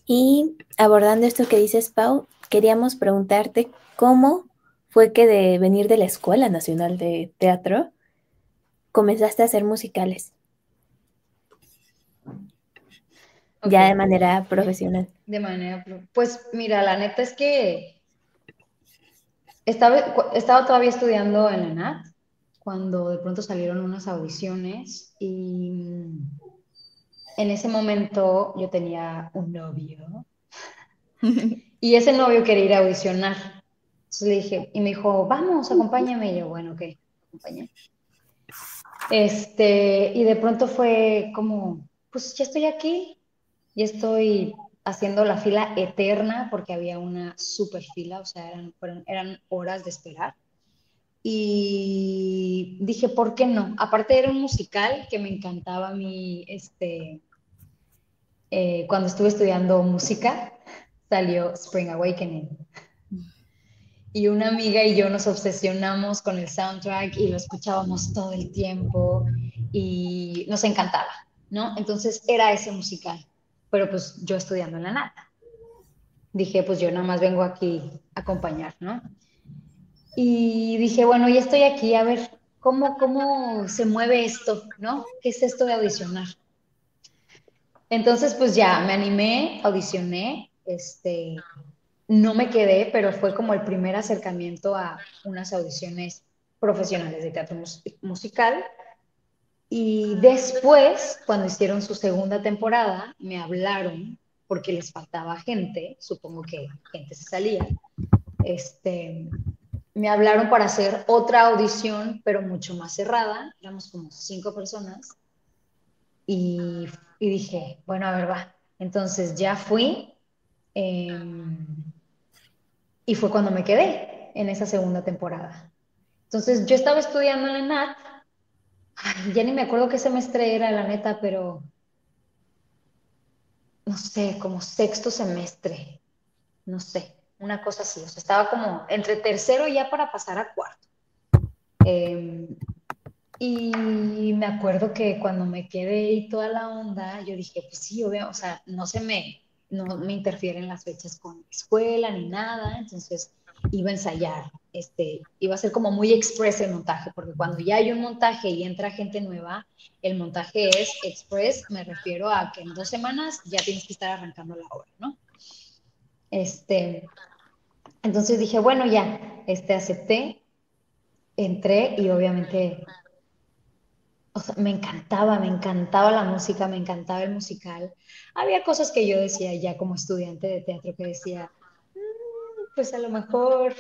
Y abordando esto que dices, Pau, queríamos preguntarte cómo fue que de venir de la Escuela Nacional de Teatro comenzaste a hacer musicales. Okay. Ya de manera profesional. Pues mira, la neta es que estaba todavía estudiando en la ENAD cuando de pronto salieron unas audiciones y en ese momento yo tenía un novio y ese novio quería ir a audicionar. Entonces le dije, y me dijo, vamos, acompáñame. Y yo, bueno, ok, acompáñame. Y de pronto fue como, pues ya estoy aquí, ya estoy haciendo la fila eterna porque había una super fila, o sea, eran horas de esperar. Y dije, ¿por qué no? Aparte era un musical que me encantaba a mí, cuando estuve estudiando música, salió Spring Awakening. Y una amiga y yo nos obsesionamos con el soundtrack y lo escuchábamos todo el tiempo y nos encantaba, ¿no? Entonces era ese musical, pero pues yo estudiando en la nata. Dije, pues yo nada más vengo aquí a acompañar, ¿no? Y dije, bueno, ya estoy aquí, a ver, ¿cómo se mueve esto, ¿no? ¿Qué es esto de audicionar? Entonces, pues ya me animé, audicioné, no me quedé, pero fue como el primer acercamiento a unas audiciones profesionales de teatro musical. Y después, cuando hicieron su segunda temporada, me hablaron porque les faltaba gente, supongo que gente se salía, este, me hablaron para hacer otra audición, pero mucho más cerrada, éramos como 5 personas, y, y dije, bueno, a ver, va. Entonces ya fui, eh, y fue cuando me quedé en esa segunda temporada. Entonces yo estaba estudiando en la ENAT, ay, ya ni me acuerdo qué semestre era, la neta, pero no sé, como sexto semestre, no sé, una cosa así, o sea, estaba como entre tercero ya para pasar a cuarto. Eh, y me acuerdo que cuando me quedé y toda la onda, yo dije, pues sí, obvio, o sea, no me interfieren las fechas con la escuela ni nada, entonces iba a ensayar, iba a ser como muy express el montaje, porque cuando ya hay un montaje y entra gente nueva, el montaje es express, me refiero a que en 2 semanas ya tienes que estar arrancando la obra, ¿no? Este, entonces dije, bueno, ya, acepté, entré y obviamente, o sea, me encantaba la música, me encantaba el musical. Había cosas que yo decía ya como estudiante de teatro que decía, pues a lo mejor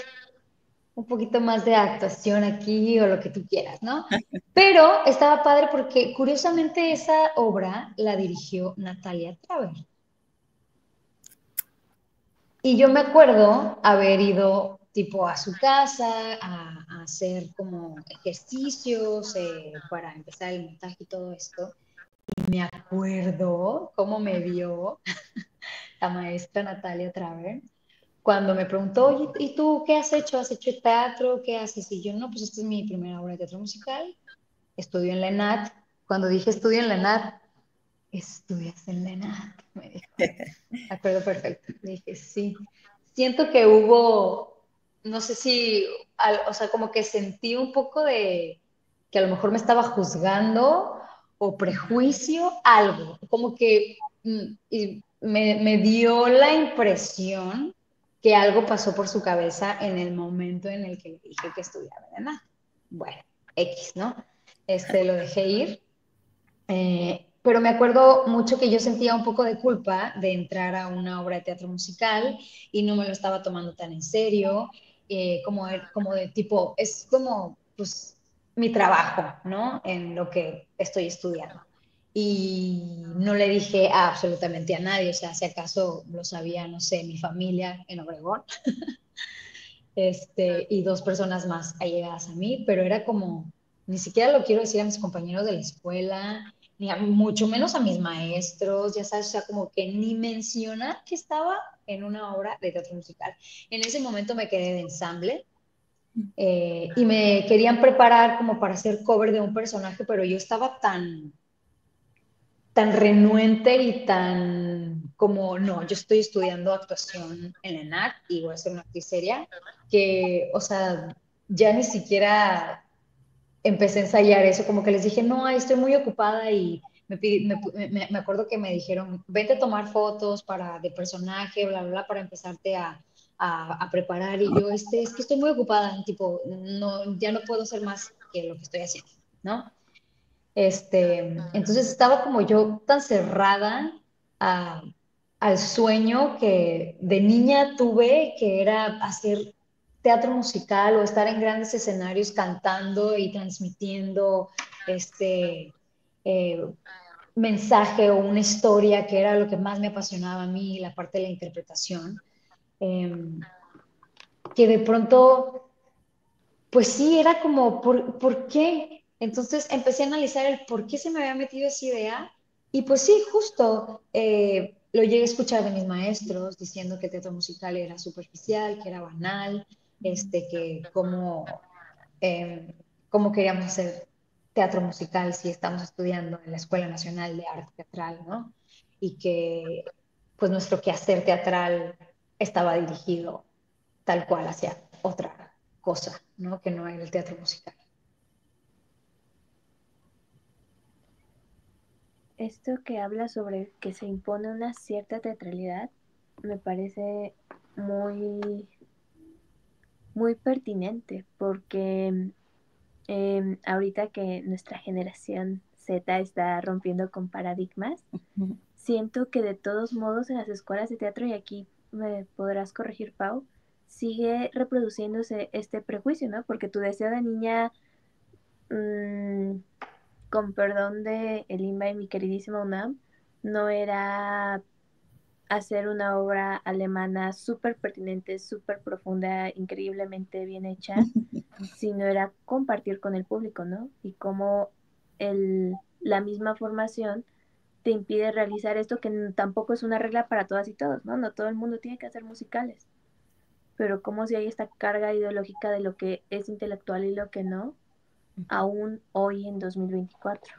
un poquito más de actuación aquí o lo que tú quieras, ¿no? Pero estaba padre porque curiosamente esa obra la dirigió Natalia Traver. Y yo me acuerdo haber ido tipo a su casa a hacer como ejercicios para empezar el montaje y todo esto. Me acuerdo cómo me vio la maestra Natalia Traver cuando me preguntó, oye, ¿y tú qué has hecho? ¿Has hecho teatro? ¿Qué haces? Y yo, no, pues esta es mi primera obra de teatro musical. Estudio en la ENAT. Cuando dije estudio en la ENAT, ¿estudias en la ENAT? Me dijo. Me acuerdo perfecto. Dije, sí. Siento que hubo, no sé si, o sea, como que sentí un poco de que a lo mejor me estaba juzgando o prejuicio, algo. Como que y me dio la impresión que algo pasó por su cabeza en el momento en el que le dije que estudiaba en ENA. Bueno, X, ¿no? Lo dejé ir. Pero me acuerdo mucho que yo sentía un poco de culpa de entrar a una obra de teatro musical y no me lo estaba tomando tan en serio, como de tipo, es como, pues, mi trabajo, ¿no? En lo que estoy estudiando. Y no le dije absolutamente a nadie, o sea, si acaso lo sabía, no sé, mi familia en Obregón, y 2 personas más allegadas a mí, pero era como, ni siquiera lo quiero decir a mis compañeros de la escuela, ni mucho menos a mis maestros, ya sabes, o sea, como que ni mencionar que estaba en una obra de teatro musical. En ese momento me quedé de ensamble y me querían preparar como para hacer cover de un personaje, pero yo estaba tan renuente y tan como, no, yo estoy estudiando actuación en la ENAC y voy a ser una actriz seria, que, o sea, ya ni siquiera empecé a ensayar eso, como que les dije, no, ay, estoy muy ocupada y me acuerdo que me dijeron, vete a tomar fotos de personaje, bla, bla, bla, para empezarte a preparar y yo, es que estoy muy ocupada, tipo, no, ya no puedo hacer más que lo que estoy haciendo, ¿no? Entonces estaba como yo tan cerrada a- al sueño que de niña tuve, que era hacer teatro musical o estar en grandes escenarios cantando y transmitiendo este eh, mensaje o una historia, que era lo que más me apasionaba a mí, la parte de la interpretación, em, que de pronto pues sí, era como, ¿por qué? Entonces empecé a analizar el por qué se me había metido esa idea y pues sí, justo lo llegué a escuchar de mis maestros diciendo que teatro musical era superficial, que era banal, que cómo queríamos hacer teatro musical si estamos estudiando en la Escuela Nacional de Arte Teatral, ¿no? Y que pues nuestro quehacer teatral estaba dirigido tal cual hacia otra cosa, ¿no? Que no era el teatro musical. Esto que habla sobre que se impone una cierta teatralidad me parece muy, muy pertinente porque ahorita que nuestra generación Z está rompiendo con paradigmas, siento que de todos modos en las escuelas de teatro, y aquí me podrás corregir, Pau, sigue reproduciéndose este prejuicio, ¿no? Porque tu deseo de niña, mmm, con perdón de Elimba y mi queridísima UNAM, no era hacer una obra alemana súper pertinente, súper profunda, increíblemente bien hecha, sino era compartir con el público, ¿no? Y cómo la misma formación te impide realizar esto que tampoco es una regla para todas y todos, ¿no? No todo el mundo tiene que hacer musicales, pero como si hay esta carga ideológica de lo que es intelectual y lo que no, aún hoy en 2024.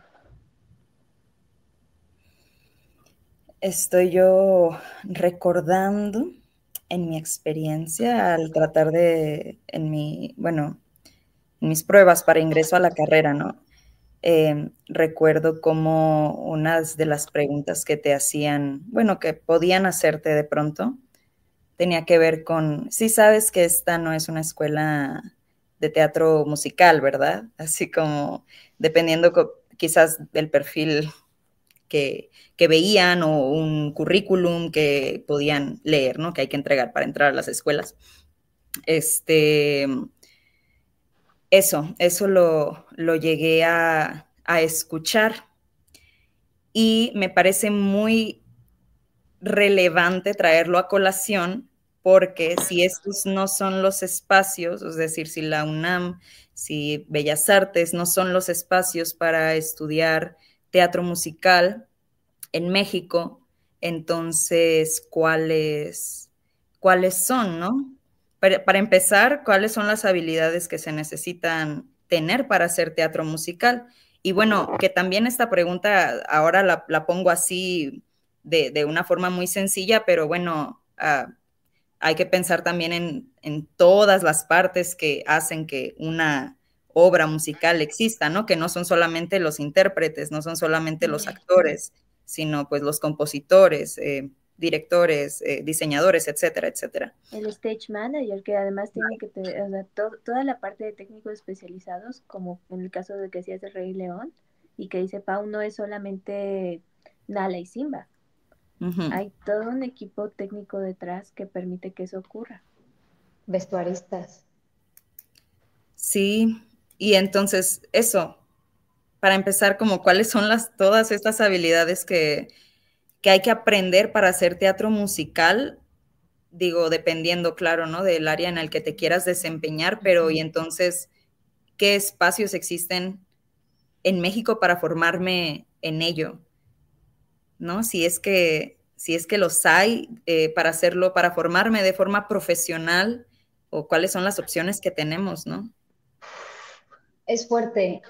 Estoy yo recordando en mi experiencia al tratar de, bueno, en mis pruebas para ingreso a la carrera, ¿no? Recuerdo como unas de las preguntas que te hacían, bueno, que podían hacerte de pronto, tenía que ver con, sí sabes que esta no es una escuela de teatro musical, ¿verdad? Así como dependiendo quizás del perfil que veían o un currículum que podían leer, ¿no? Que hay que entregar para entrar a las escuelas. Eso lo llegué a escuchar y me parece muy relevante traerlo a colación porque si estos no son los espacios, es decir, si la UNAM, si Bellas Artes no son los espacios para estudiar teatro musical en México, entonces, ¿cuáles son, no? Para empezar, ¿cuáles son las habilidades que se necesitan tener para hacer teatro musical? Y bueno, que también esta pregunta ahora la pongo así de una forma muy sencilla, pero bueno, hay que pensar también en todas las partes que hacen que una obra musical exista, ¿no? Que no son solamente los intérpretes, no son solamente los actores, sino pues los compositores, directores, diseñadores, etcétera, etcétera. El stage manager, que además tiene que tener, o sea, toda la parte de técnicos especializados, como en el caso de que decías de Rey León, y que dice Pau, no es solamente Nala y Simba. Hay todo un equipo técnico detrás que permite que eso ocurra. Vestuaristas. Sí, y entonces eso, para empezar, como cuáles son todas estas habilidades que hay que aprender para hacer teatro musical, digo, dependiendo, claro, ¿no? Del área en el que te quieras desempeñar, pero y entonces, ¿qué espacios existen en México para formarme en ello? ¿No? Si es que los hay para hacerlo, para formarme de forma profesional, o cuáles son las opciones que tenemos, ¿no? Es fuerte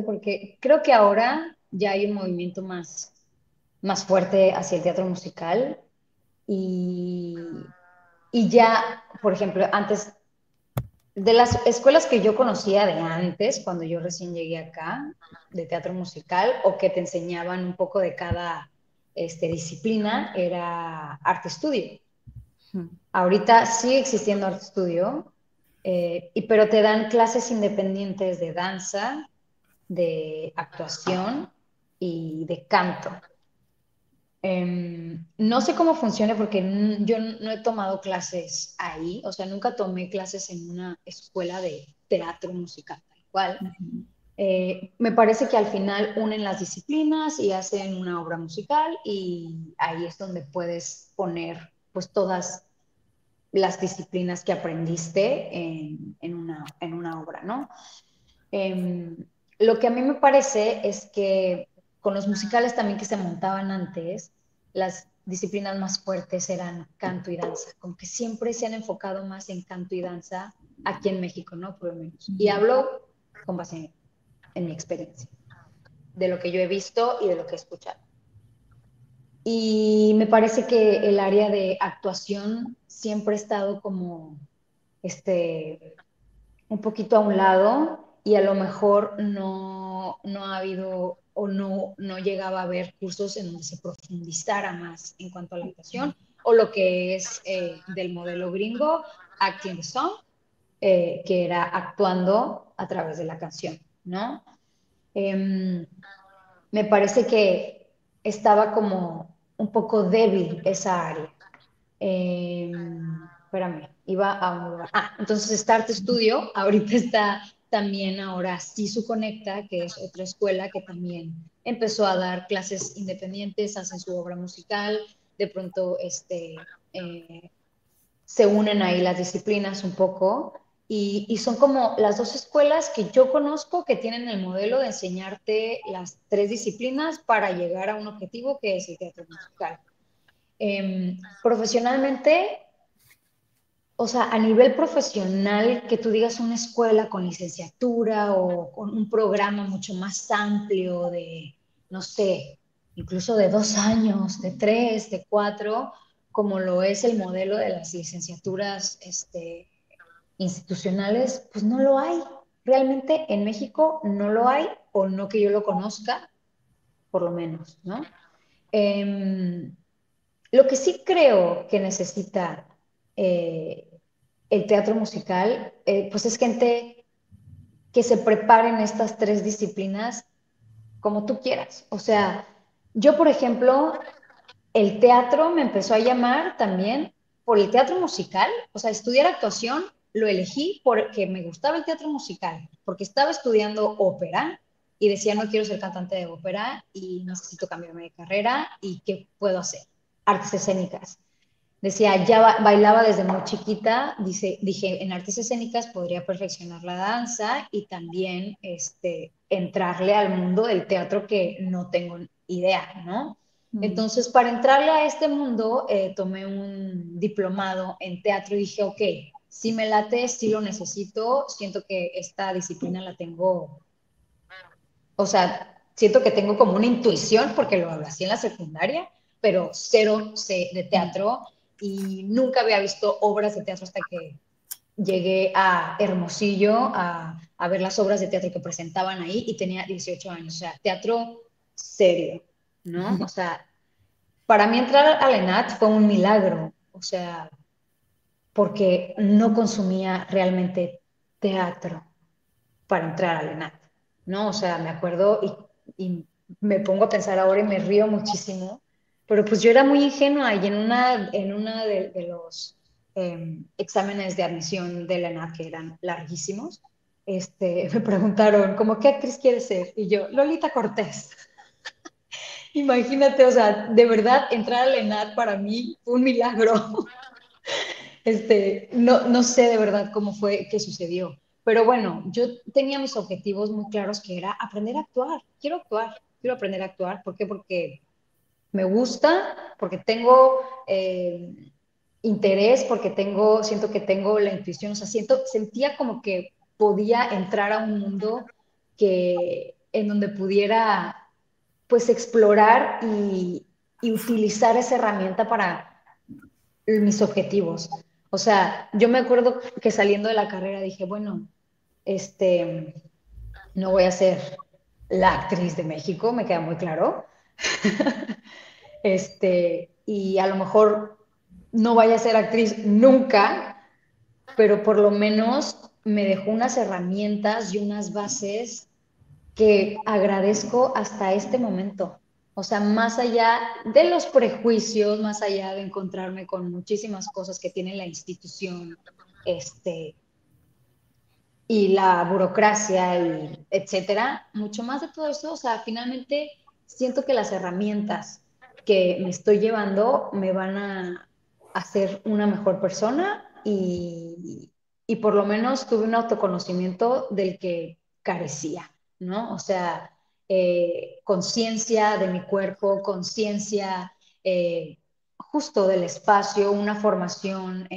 porque creo que ahora ya hay un movimiento más fuerte hacia el teatro musical y ya, por ejemplo, antes de las escuelas que yo conocía de antes, cuando yo recién llegué acá, de teatro musical, o que te enseñaban un poco de cada disciplina, era arte estudio. Ahorita sigue existiendo arte estudio, pero te dan clases independientes de danza, de actuación y de canto. No sé cómo funciona porque yo no he tomado clases ahí, o sea, nunca tomé clases en una escuela de teatro musical tal cual. Me parece que al final unen las disciplinas y hacen una obra musical y ahí es donde puedes poner pues todas las disciplinas que aprendiste en una obra, ¿no? Eh, lo que a mí me parece es que con los musicales también que se montaban antes, las disciplinas más fuertes eran canto y danza, como que siempre se han enfocado más en canto y danza aquí en México, ¿no? Por lo menos. Y hablo con base en mi experiencia, de lo que yo he visto y de lo que he escuchado. Y me parece que el área de actuación siempre ha estado como un poquito a un lado y a lo mejor no ha habido o no llegaba a haber cursos en donde se profundizara más en cuanto a la actuación o lo que es del modelo gringo, Acting the Song, que era actuando a través de la canción, ¿no? Em, Me parece que estaba como un poco débil esa área. Espérame, iba a un lugar. Entonces Start Studio ahorita está también ahora Sisu Conecta, que es otra escuela que también empezó a dar clases independientes, hacen su obra musical, de pronto eh, se unen ahí las disciplinas un poco y son como las dos escuelas que yo conozco que tienen el modelo de enseñarte las tres disciplinas para llegar a un objetivo que es el teatro musical. Profesionalmente, o sea, a nivel profesional, que tú digas una escuela con licenciatura o con un programa mucho más amplio de, no sé, incluso de 2 años, de 3, de 4, como lo es el modelo de las licenciaturas institucionales, pues no lo hay. Realmente en México no lo hay, o no que yo lo conozca, por lo menos, ¿no? Eh, lo que sí creo que necesita eh, el teatro musical, pues es gente que se prepare en estas tres disciplinas como tú quieras. O sea, yo, por ejemplo, el teatro me empezó a llamar también por el teatro musical. O sea, estudiar actuación lo elegí porque me gustaba el teatro musical, porque estaba estudiando ópera y decía, no quiero ser cantante de ópera y necesito cambiarme de carrera y ¿qué puedo hacer? Artes escénicas. Decía, ya bailaba desde muy chiquita, dije, en artes escénicas podría perfeccionar la danza y también entrarle al mundo del teatro que no tengo idea, ¿no? Entonces, para entrarle a este mundo, tomé un diplomado en teatro y dije, ok, sí me late, sí lo necesito, siento que esta disciplina la tengo, o sea, siento que tengo como una intuición porque lo hacía en la secundaria, pero cero sé de teatro y nunca había visto obras de teatro hasta que llegué a Hermosillo a ver las obras de teatro que presentaban ahí y tenía 18 años, o sea, teatro serio, ¿no? O sea, para mí entrar a la ENAT fue un milagro, o sea, porque no consumía realmente teatro para entrar al ENAT, ¿no? O sea, me acuerdo y me pongo a pensar ahora y me río muchísimo, pero pues yo era muy ingenua y en una de los exámenes de admisión de la ENAT, que eran larguísimos, me preguntaron, ¿cómo qué actriz quieres ser? Y yo, Lolita Cortés. Imagínate, o sea, de verdad, entrar a la ENAT para mí fue un milagro. No sé de verdad cómo fue que sucedió, pero bueno, yo tenía mis objetivos muy claros que era aprender a actuar, quiero aprender a actuar, ¿por qué? Porque me gusta, porque tengo interés, porque siento que tengo la intuición, o sea, sentía como que podía entrar a un mundo en donde pudiera pues explorar y utilizar esa herramienta para mis objetivos. O sea, yo me acuerdo que saliendo de la carrera dije, bueno, este, no voy a ser la actriz de México, me queda muy claro. Y a lo mejor no vaya a ser actriz nunca, pero por lo menos me dejó unas herramientas y unas bases que agradezco hasta este momento. O sea, más allá de los prejuicios, más allá de encontrarme con muchísimas cosas que tiene la institución, este, y la burocracia, y etcétera, mucho más de todo eso, o sea, finalmente siento que las herramientas que me estoy llevando me van a hacer una mejor persona y por lo menos tuve un autoconocimiento del que carecía, ¿no? O sea, conciencia de mi cuerpo, conciencia justo del espacio, una formación,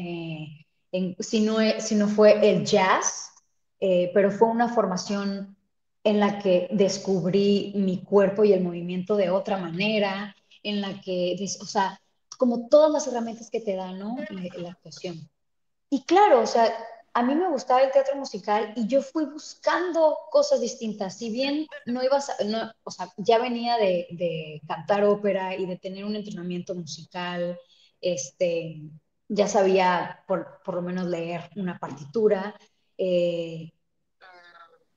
si no fue el jazz, pero fue una formación en la que descubrí mi cuerpo y el movimiento de otra manera, en la que, o sea, como todas las herramientas que te da, ¿no? La actuación. Y claro, o sea, a mí me gustaba el teatro musical y yo fui buscando cosas distintas. Si bien no ibas a, no, o sea, ya venía de cantar ópera y de tener un entrenamiento musical, este, ya sabía por lo menos leer una partitura. eh,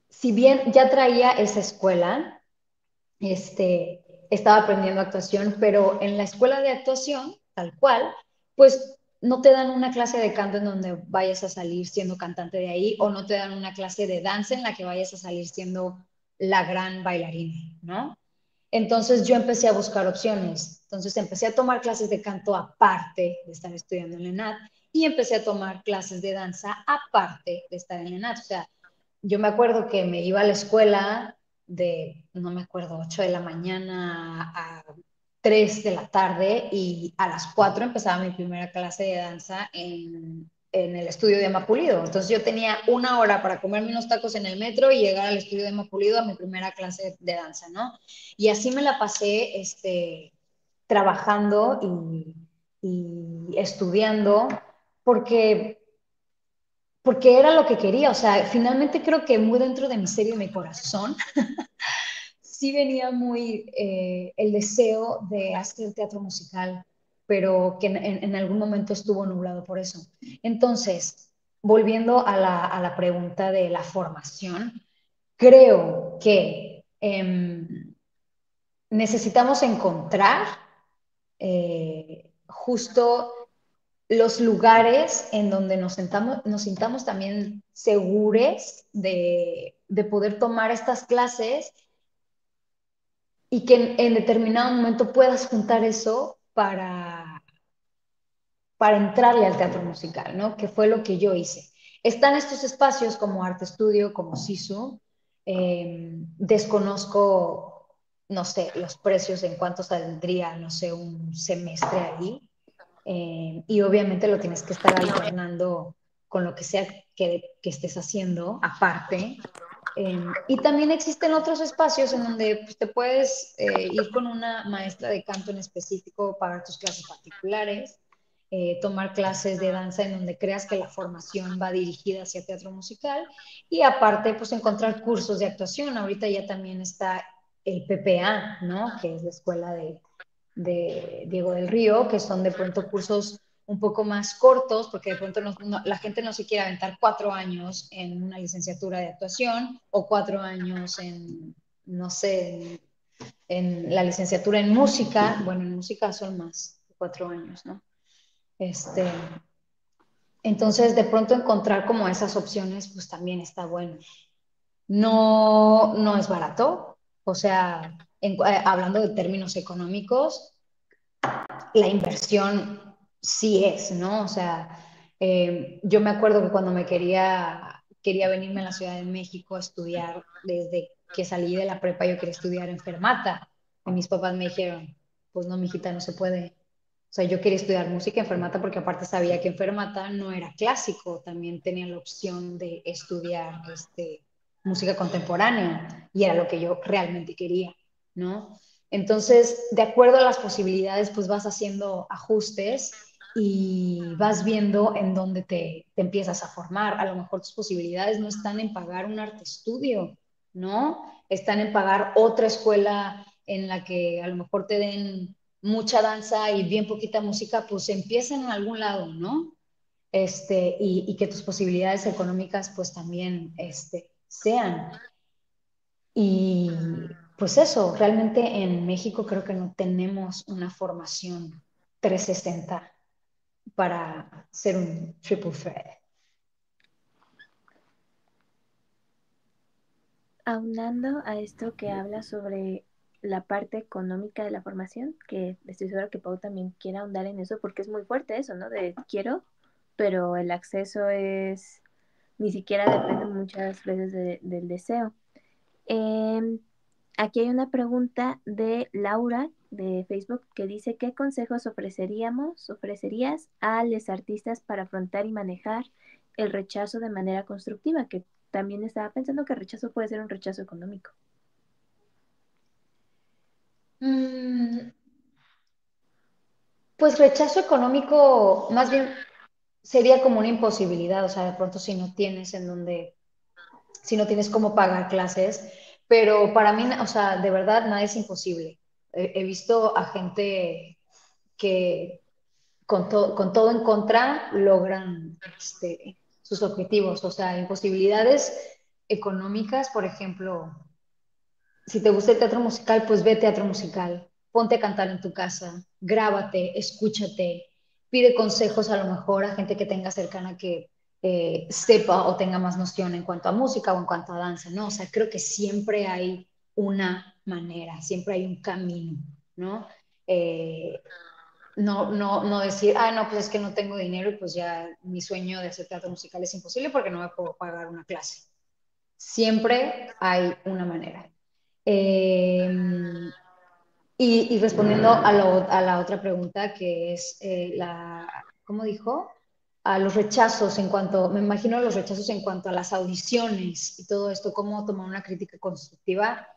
si bien ya traía esa escuela, estaba aprendiendo actuación, pero en la escuela de actuación, tal cual, pues no te dan una clase de canto en donde vayas a salir siendo cantante de ahí, o no te dan una clase de danza en la que vayas a salir siendo la gran bailarina, ¿no? Entonces yo empecé a buscar opciones. Entonces empecé a tomar clases de canto aparte de estar estudiando en la ENAD y empecé a tomar clases de danza aparte de estar en la ENAD. O sea, yo me acuerdo que me iba a la escuela de, no me acuerdo, 8 de la mañana a 3 de la tarde y a las 4 empezaba mi primera clase de danza en el estudio de Mapulido. Entonces yo tenía una hora para comerme unos tacos en el metro y llegar al estudio de Mapulido a mi primera clase de danza, ¿no? Y así me la pasé trabajando y estudiando porque porque era lo que quería, o sea, finalmente creo que muy dentro de mi ser y de mi corazón, sí venía muy el deseo de hacer teatro musical, pero que en algún momento estuvo nublado por eso. Entonces, volviendo a la pregunta de la formación, creo que necesitamos encontrar justo los lugares en donde nos sintamos también seguros de poder tomar estas clases y que en determinado momento puedas juntar eso para entrarle al teatro musical, ¿no? Que fue lo que yo hice. Están estos espacios como Arte Estudio, como SISU. Desconozco, no sé, los precios en cuánto saldría, no sé, un semestre ahí. Y obviamente lo tienes que estar alternando con lo que sea que estés haciendo aparte. Y también existen otros espacios en donde pues, te puedes ir con una maestra de canto en específico, pagar tus clases particulares, tomar clases de danza en donde creas que la formación va dirigida hacia teatro musical y aparte pues encontrar cursos de actuación. Ahorita ya también está el PPA, ¿no? Que es la escuela de Diego del Río, que son de pronto cursos un poco más cortos, porque de pronto la gente no se quiere aventar 4 años en una licenciatura de actuación o 4 años en, no sé, en la licenciatura en música. Bueno, en música son más de 4 años, ¿no? Este, entonces, de pronto encontrar como esas opciones, pues también está bueno. No, no es barato, o sea, hablando de términos económicos, la inversión sí es, ¿no? O sea, yo me acuerdo que cuando quería venirme a la Ciudad de México a estudiar, desde que salí de la prepa yo quería estudiar enfermata, y mis papás me dijeron, pues no, mijita, no se puede. O sea, yo quería estudiar música enfermata porque aparte sabía que enfermata no era clásico, también tenía la opción de estudiar música contemporánea y era lo que yo realmente quería, ¿no? Entonces, de acuerdo a las posibilidades, pues vas haciendo ajustes y vas viendo en dónde te empiezas a formar. A lo mejor tus posibilidades no están en pagar un arte estudio, ¿no? Están en pagar otra escuela en la que a lo mejor te den mucha danza y bien poquita música, pues empiecen en algún lado, ¿no? Y que tus posibilidades económicas pues también sean. Y pues eso, realmente en México creo que no tenemos una formación 360 para ser un triple threat. Aunando a esto que habla sobre la parte económica de la formación, que estoy segura que Pau también quiere ahondar en eso, porque es muy fuerte eso, ¿no? De quiero, pero el acceso es, ni siquiera depende muchas veces del deseo. Eh, Aquí hay una pregunta de Laura de Facebook que dice, ¿qué consejos ofrecerías a los artistas para afrontar y manejar el rechazo de manera constructiva? Que también estaba pensando que el rechazo puede ser un rechazo económico. Pues rechazo económico, más bien sería como una imposibilidad, o sea, de pronto si no tienes si no tienes cómo pagar clases, pero para mí, o sea, de verdad nada es imposible. He visto a gente que con todo en contra logran sus objetivos, o sea, imposibilidades económicas, por ejemplo, si te gusta el teatro musical, pues ve teatro musical, ponte a cantar en tu casa, grábate, escúchate, pide consejos a lo mejor a gente que tenga cercana que sepa o tenga más noción en cuanto a música o en cuanto a danza, ¿no? O sea, creo que siempre hay una manera, siempre hay un camino, ¿no? Eh, no decir, ah, no, pues es que no tengo dinero y pues ya mi sueño de hacer teatro musical es imposible porque no me puedo pagar una clase. Siempre hay una manera. Eh, y respondiendo a la otra pregunta, que es ¿cómo dijo? A los rechazos en cuanto, me imagino los rechazos en cuanto a las audiciones y todo esto, cómo tomar una crítica constructiva.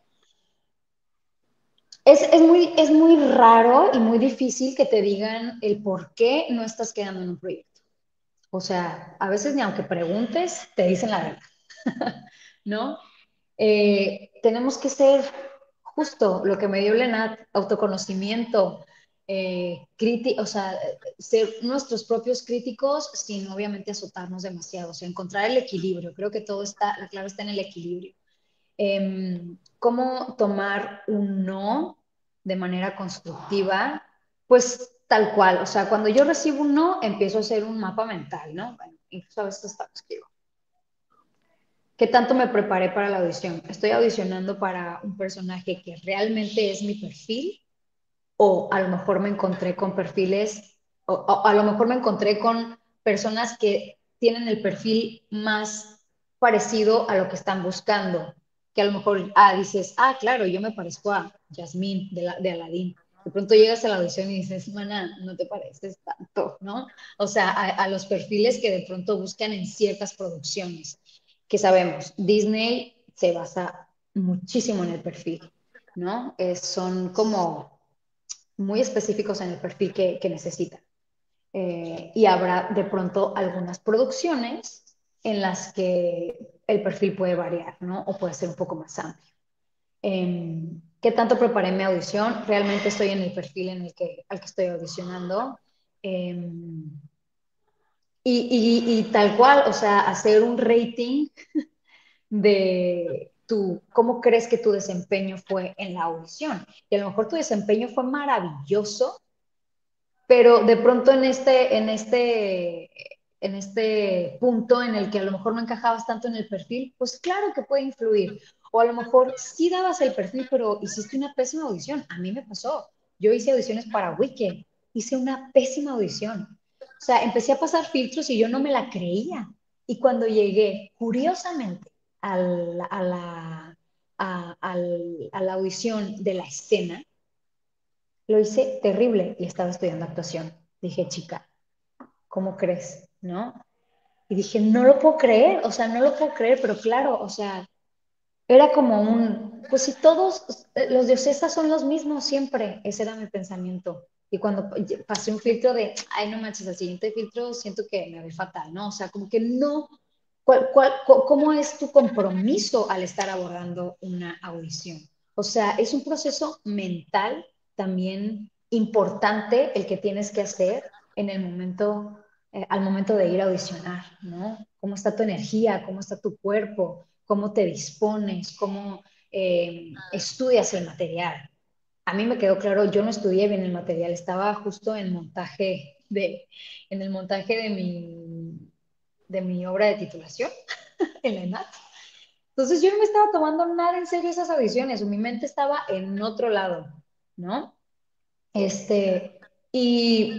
Es muy raro y muy difícil que te digan el por qué no estás quedando en un proyecto. O sea, a veces ni aunque preguntes, te dicen la verdad, ¿no? Tenemos que ser justo lo que me dio Lenat, autoconocimiento, o sea, ser nuestros propios críticos sin obviamente azotarnos demasiado, o sea, encontrar el equilibrio. Creo que la clave está en el equilibrio. ¿Cómo tomar un no de manera constructiva? Pues tal cual, o sea, cuando yo recibo un no, empiezo a hacer un mapa mental, ¿no? Bueno, incluso a veces hasta lo escribo. ¿Qué tanto me preparé para la audición? ¿Estoy audicionando para un personaje que realmente es mi perfil? ¿O a lo mejor me encontré con perfiles, o a lo mejor me encontré con personas que tienen el perfil más parecido a lo que están buscando? Que a lo mejor, dices, claro, yo me parezco a Yasmín de Aladdin. De pronto llegas a la audición y dices, mana, no te pareces tanto, ¿no? O sea, a los perfiles que de pronto buscan en ciertas producciones que sabemos, Disney se basa muchísimo en el perfil, ¿no? Son como muy específicos en el perfil que necesitan. Y habrá de pronto algunas producciones en las que el perfil puede variar, ¿no? O puede ser un poco más amplio. ¿Qué tanto preparé mi audición? Realmente estoy en el perfil al que estoy audicionando. Eh, y tal cual, o sea, hacer un rating de cómo crees que tu desempeño fue en la audición. Y a lo mejor tu desempeño fue maravilloso, pero de pronto en este punto en el que a lo mejor no encajabas tanto en el perfil, pues claro que puede influir. O a lo mejor sí dabas el perfil, pero hiciste una pésima audición. A mí me pasó. Yo hice audiciones para Wicked, hice una pésima audición. O sea, empecé a pasar filtros y yo no me la creía. Y cuando llegué, curiosamente, a la audición de la escena, lo hice terrible y estaba estudiando actuación. Dije, chica, ¿cómo crees? ¿No? Y dije, no lo puedo creer, o sea, no lo puedo creer, pero claro, o sea, era como pues si todos los diosesas son los mismos siempre, ese era mi pensamiento. Y cuando pasé un filtro de, ay, no manches, al siguiente filtro siento que me ve fatal, ¿no? O sea, como que no, ¿cómo es tu compromiso al estar abordando una audición? O sea, es un proceso mental también importante el que tienes que hacer en el momento, al momento de ir a audicionar, ¿no? ¿Cómo está tu energía? ¿Cómo está tu cuerpo? ¿Cómo te dispones? ¿Cómo estudias el material? A mí me quedó claro, yo no estudié bien el material, estaba justo en el montaje de mi obra de titulación en la ENAT. Entonces yo no me estaba tomando nada en serio esas audiciones, mi mente estaba en otro lado, ¿no? Y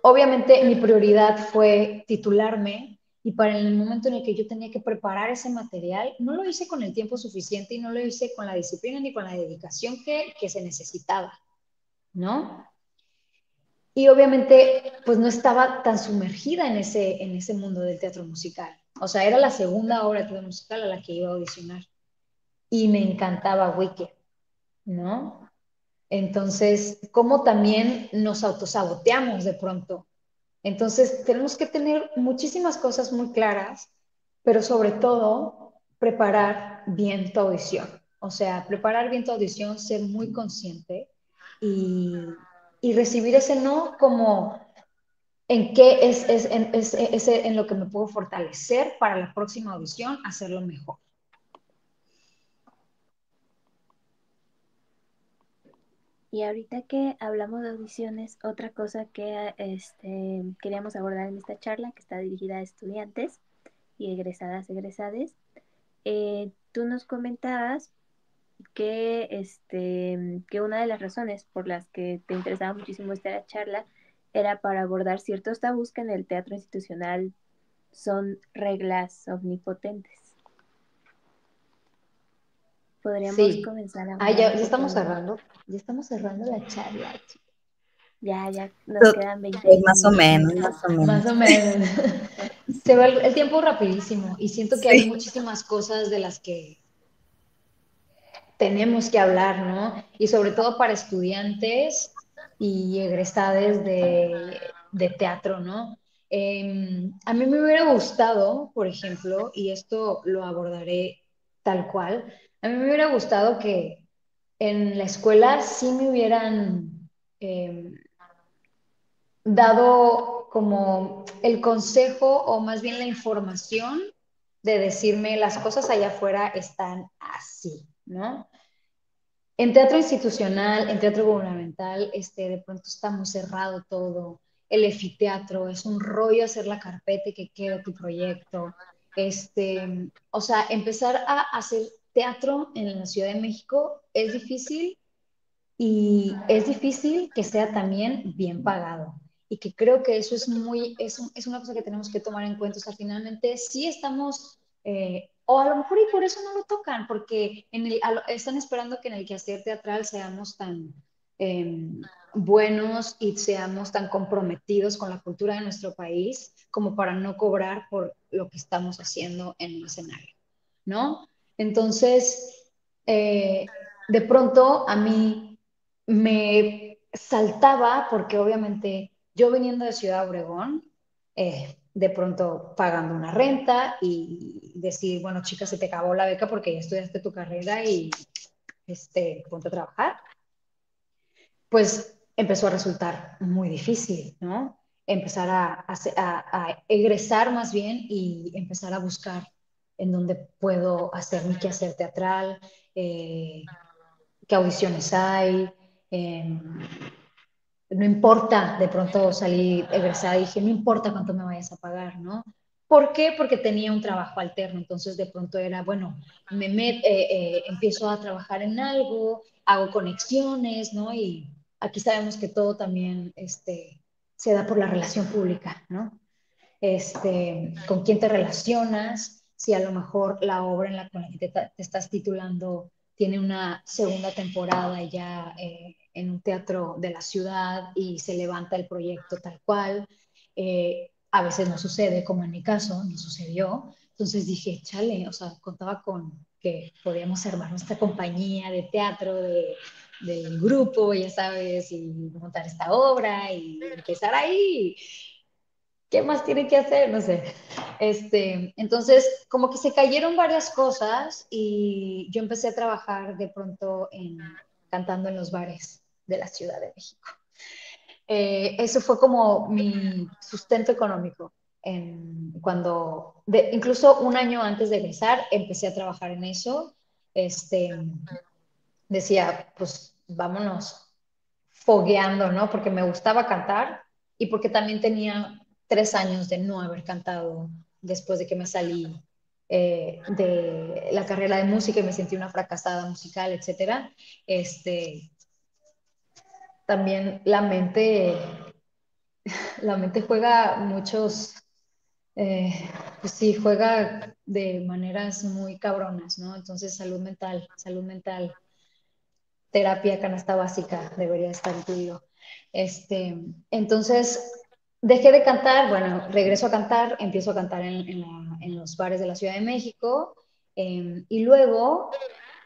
obviamente mi prioridad fue titularme y para el momento en el que yo tenía que preparar ese material, no lo hice con el tiempo suficiente y no lo hice con la disciplina ni con la dedicación que se necesitaba, ¿no? Y obviamente pues no estaba tan sumergida en ese mundo del teatro musical. O sea, era la segunda obra de teatro musical a la que iba a audicionar y me encantaba Wicked, ¿no? Entonces, cómo también nos autosaboteamos de pronto, Entonces, tenemos que tener muchísimas cosas muy claras, pero sobre todo, preparar bien tu audición. O sea, preparar bien tu audición, ser muy consciente y recibir ese no como en qué en lo que me puedo fortalecer para la próxima audición, hacerlo mejor. Y ahorita que hablamos de audiciones, otra cosa que queríamos abordar en esta charla, que está dirigida a estudiantes y egresades, tú nos comentabas que una de las razones por las que te interesaba muchísimo esta charla era para abordar ciertos tabús que en el teatro institucional son reglas omnipotentes. Podríamos Sí. comenzar a Ah, hablar ya, un poco de ello. ya estamos cerrando la charla, chicos. Ya nos Pues, quedan 20 más o menos, minutos. más o Más menos. o menos. Se va el tiempo rapidísimo y siento que hay Sí. muchísimas cosas de las que tenemos que hablar, ¿no? Y sobre todo para estudiantes y egresades de teatro, ¿no? A mí me hubiera gustado, por ejemplo, y esto lo abordaré tal cual, a mí me hubiera gustado que en la escuela sí me hubieran eh, dado como el consejo o más bien la información de decirme las cosas allá afuera están así, ¿no? En teatro institucional, en teatro gubernamental, de pronto está muy cerrado todo. El efiteatro es un rollo hacer la carpeta y que quede tu proyecto. O sea, empezar a hacer teatro en la Ciudad de México es difícil y es difícil que sea también bien pagado. Y que creo que eso es una cosa que tenemos que tomar en cuenta. O sea, finalmente sí estamos, o a lo mejor y por eso no lo tocan, porque están esperando que en el quehacer teatral seamos tan eh, buenos y seamos tan comprometidos con la cultura de nuestro país como para no cobrar por lo que estamos haciendo en el escenario, ¿no? Entonces, de pronto a mí me saltaba, porque obviamente yo viniendo de Ciudad Obregón, de pronto pagando una renta y decir, bueno, chica, se te acabó la beca porque ya estudiaste tu carrera y ponte a trabajar, pues empezó a resultar muy difícil, ¿no? Empezar a egresar más bien y empezar a buscar en dónde puedo hacer mi quehacer teatral, qué audiciones hay, eh, no importa, de pronto salí egresada y dije, no importa cuánto me vayas a pagar, ¿no? ¿Por qué? Porque tenía un trabajo alterno, entonces de pronto era, bueno, empiezo a trabajar en algo, hago conexiones, ¿no? Y aquí sabemos que todo también se da por la relación pública, ¿no? Con quién te relacionas, si a lo mejor la obra con la que te estás titulando tiene una segunda temporada ya en un teatro de la ciudad y se levanta el proyecto tal cual. A veces no sucede, como en mi caso, no sucedió. Entonces dije, chale, o sea, contaba con que podíamos armar nuestra compañía de teatro, del grupo, ya sabes, y montar esta obra y empezar ahí. ¿Qué más tiene que hacer? No sé. Entonces, como que se cayeron varias cosas y yo empecé a trabajar de pronto cantando en los bares de la Ciudad de México. Eso fue como mi sustento económico. Incluso un año antes de egresar, empecé a trabajar en eso. Este, Decía, pues vámonos fogueando, ¿no? Porque me gustaba cantar y porque también tenía 3 años de no haber cantado después de que me salí de la carrera de música y me sentí una fracasada musical, etcétera. También la mente juega muchos, eh, pues sí, juega de maneras muy cabronas, ¿no? Entonces, salud mental, terapia canasta básica debería estar incluido. Entonces, dejé de cantar, bueno, regreso a cantar, empiezo a cantar en los bares de la Ciudad de México y luego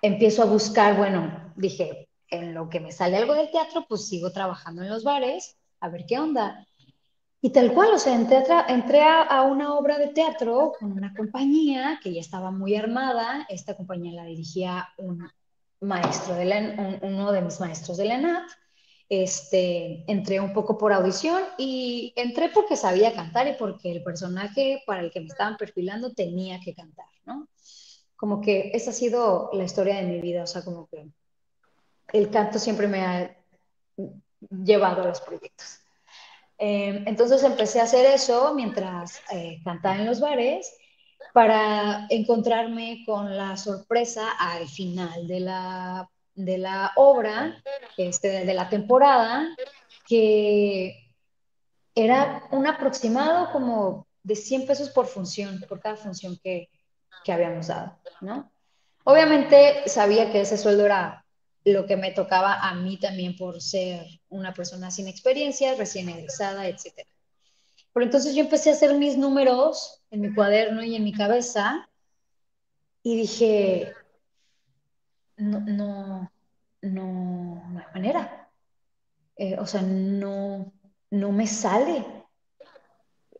empiezo a buscar, bueno, dije, en lo que me sale algo del teatro, pues sigo trabajando en los bares, a ver qué onda. Y tal cual, o sea, entré a una obra de teatro con una compañía que ya estaba muy armada. Esta compañía la dirigía un maestro uno de mis maestros de la ENAD. Entré un poco por audición y entré porque sabía cantar y porque el personaje para el que me estaban perfilando tenía que cantar, ¿no? Como que esa ha sido la historia de mi vida, o sea, como que el canto siempre me ha llevado a los proyectos. Entonces empecé a hacer eso mientras cantaba en los bares para encontrarme con la sorpresa al final de la obra, de la temporada, que era un aproximado como de 100 pesos por función, por cada función que habíamos dado, ¿no? Obviamente sabía que ese sueldo era lo que me tocaba a mí también por ser una persona sin experiencia, recién egresada, etcétera. Pero entonces yo empecé a hacer mis números en mi cuaderno y en mi cabeza y dije, no, no, no hay manera. O sea, no me sale.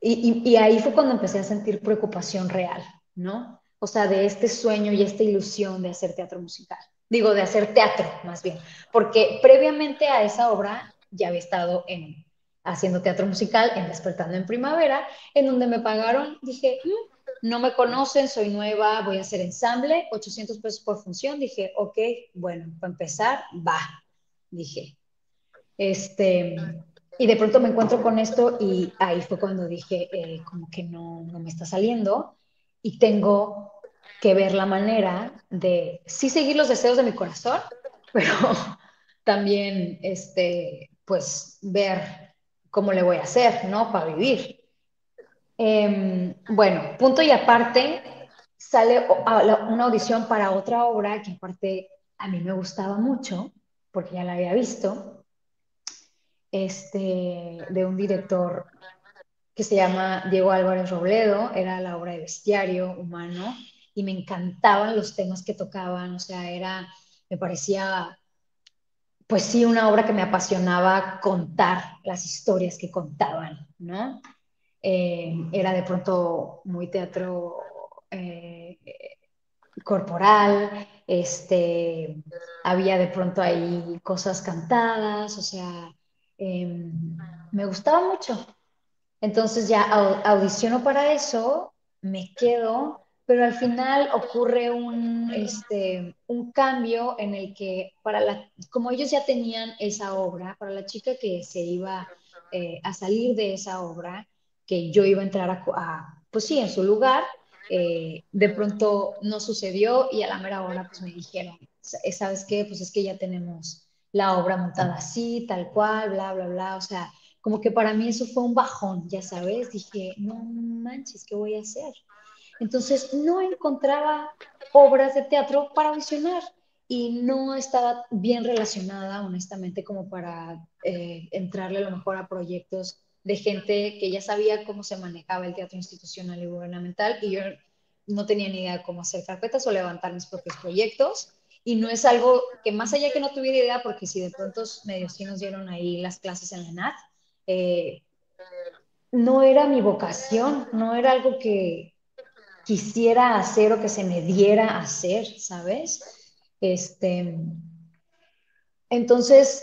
Y ahí fue cuando empecé a sentir preocupación real, ¿no? O sea, de este sueño y esta ilusión de hacer teatro musical. Digo, de hacer teatro, más bien. Porque previamente a esa obra ya había estado haciendo teatro musical en Despertando en Primavera, en donde me pagaron, dije, no me conocen, soy nueva, voy a hacer ensamble, 800 pesos por función. Dije, ok, bueno, para empezar, va, dije. Y de pronto me encuentro con esto y ahí fue cuando dije, como que no me está saliendo y tengo que ver la manera de sí seguir los deseos de mi corazón, pero también, pues, ver cómo le voy a hacer, ¿no? Para vivir. Bueno, punto y aparte, sale una audición para otra obra que aparte a mí me gustaba mucho, porque ya la había visto, de un director que se llama Diego Álvarez Robledo. Era la obra de Bestiario Humano y me encantaban los temas que tocaban, o sea, me parecía, pues sí, una obra que me apasionaba contar las historias que contaban, ¿no? Era de pronto muy teatro corporal, había de pronto ahí cosas cantadas, o sea, eh, me gustaba mucho. Entonces ya audiciono para eso, me quedo, pero al final ocurre un cambio en el que como ellos ya tenían esa obra, para la chica que se iba a salir de esa obra, que yo iba a entrar pues sí, en su lugar, de pronto no sucedió y a la mera hora pues me dijeron, ¿sabes qué? Pues es que ya tenemos la obra montada así, tal cual, bla, bla, bla, o sea, como que para mí eso fue un bajón, ya sabes, dije, no manches, ¿qué voy a hacer? Entonces no encontraba obras de teatro para audicionar y no estaba bien relacionada, honestamente, como para entrarle a lo mejor a proyectos de gente que ya sabía cómo se manejaba el teatro institucional y gubernamental y yo no tenía ni idea de cómo hacer carpetas o levantar mis propios proyectos. Y no es algo que más allá que no tuviera idea, porque si de pronto medio sí nos dieron ahí las clases en la ENAD, eh, no era mi vocación, no era algo que quisiera hacer o que se me diera a hacer, ¿sabes? Entonces,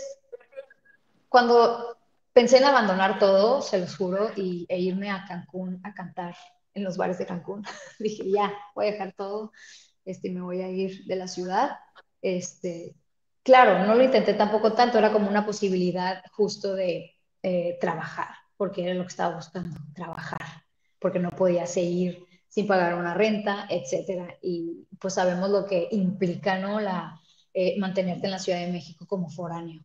cuando pensé en abandonar todo, se los juro, e irme a Cancún a cantar en los bares de Cancún, dije, ya, voy a dejar todo, me voy a ir de la ciudad. Este, claro, no lo intenté tampoco tanto, era como una posibilidad justo de trabajar, porque era lo que estaba buscando, trabajar, porque no podía seguir sin pagar una renta, etcétera. Y pues sabemos lo que implica, ¿no? Mantenerte en la Ciudad de México como foráneo.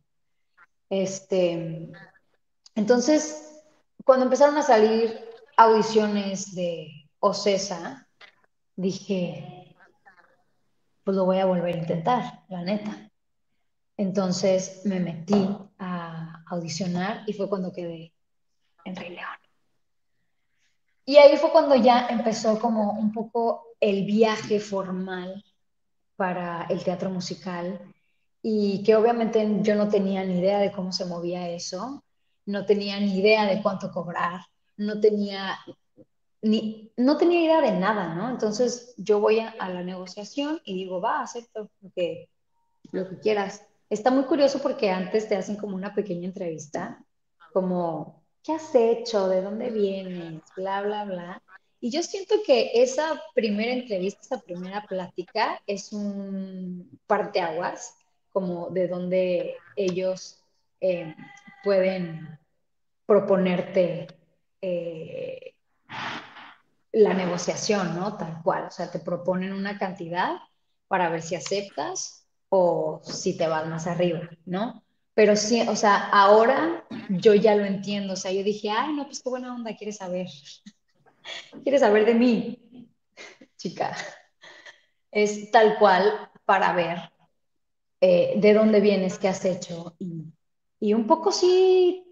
Entonces, cuando empezaron a salir audiciones de OCESA, dije, pues lo voy a volver a intentar, la neta. Entonces me metí a audicionar y fue cuando quedé en Rey León. Y ahí fue cuando ya empezó como un poco el viaje formal para el teatro musical y que obviamente yo no tenía ni idea de cómo se movía eso. no tenía ni idea de cuánto cobrar, no tenía no tenía idea de nada, ¿no? Entonces yo voy a la negociación y digo, va, acepto lo que quieras. Está muy curioso porque antes te hacen como una pequeña entrevista, como, ¿qué has hecho? ¿De dónde vienes? Bla, bla, bla. Y yo siento que esa primera entrevista, esa primera plática es un parteaguas, como de donde ellos eh, pueden proponerte eh, la negociación, ¿no? Tal cual, o sea, te proponen una cantidad para ver si aceptas o si te vas más arriba, ¿no? Pero sí, o sea, ahora yo ya lo entiendo, o sea, yo dije, ay, no, pues qué buena onda, quieres saber de mí, chica. Es tal cual para ver de dónde vienes, qué has hecho y un poco sí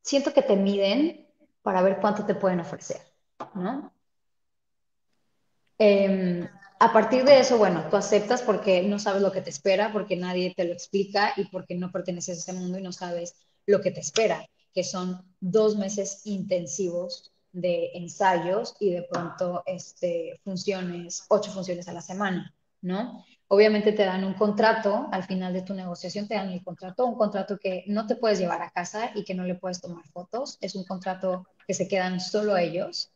siento que te miden para ver cuánto te pueden ofrecer, ¿no? A partir de eso, bueno, tú aceptas porque no sabes lo que te espera, porque nadie te lo explica y porque no perteneces a ese mundo y no sabes lo que te espera, que son 2 meses intensivos de ensayos y de pronto funciones, 8 funciones a la semana, ¿no? Obviamente te dan un contrato, al final de tu negociación te dan el contrato, un contrato que no te puedes llevar a casa y que no le puedes tomar fotos, es un contrato que se quedan solo ellos,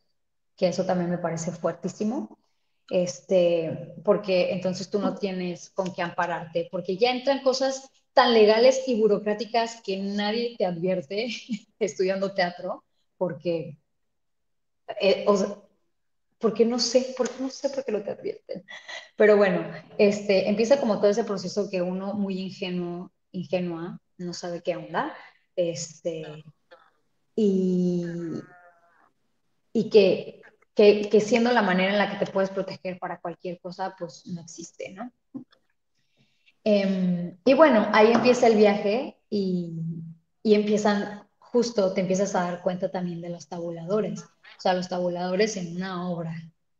que eso también me parece fuertísimo, porque entonces tú no tienes con qué ampararte, porque ya entran cosas tan legales y burocráticas que nadie te advierte estudiando teatro, porque, o sea, porque no sé por qué no te advierten. Pero bueno, empieza como todo ese proceso que uno muy ingenua, no sabe qué onda, y, y que siendo la manera en la que te puedes proteger para cualquier cosa, pues no existe, ¿no? Y bueno, ahí empieza el viaje y empiezan, justo te empiezas a dar cuenta también de los tabuladores. O sea, los tabuladores en una obra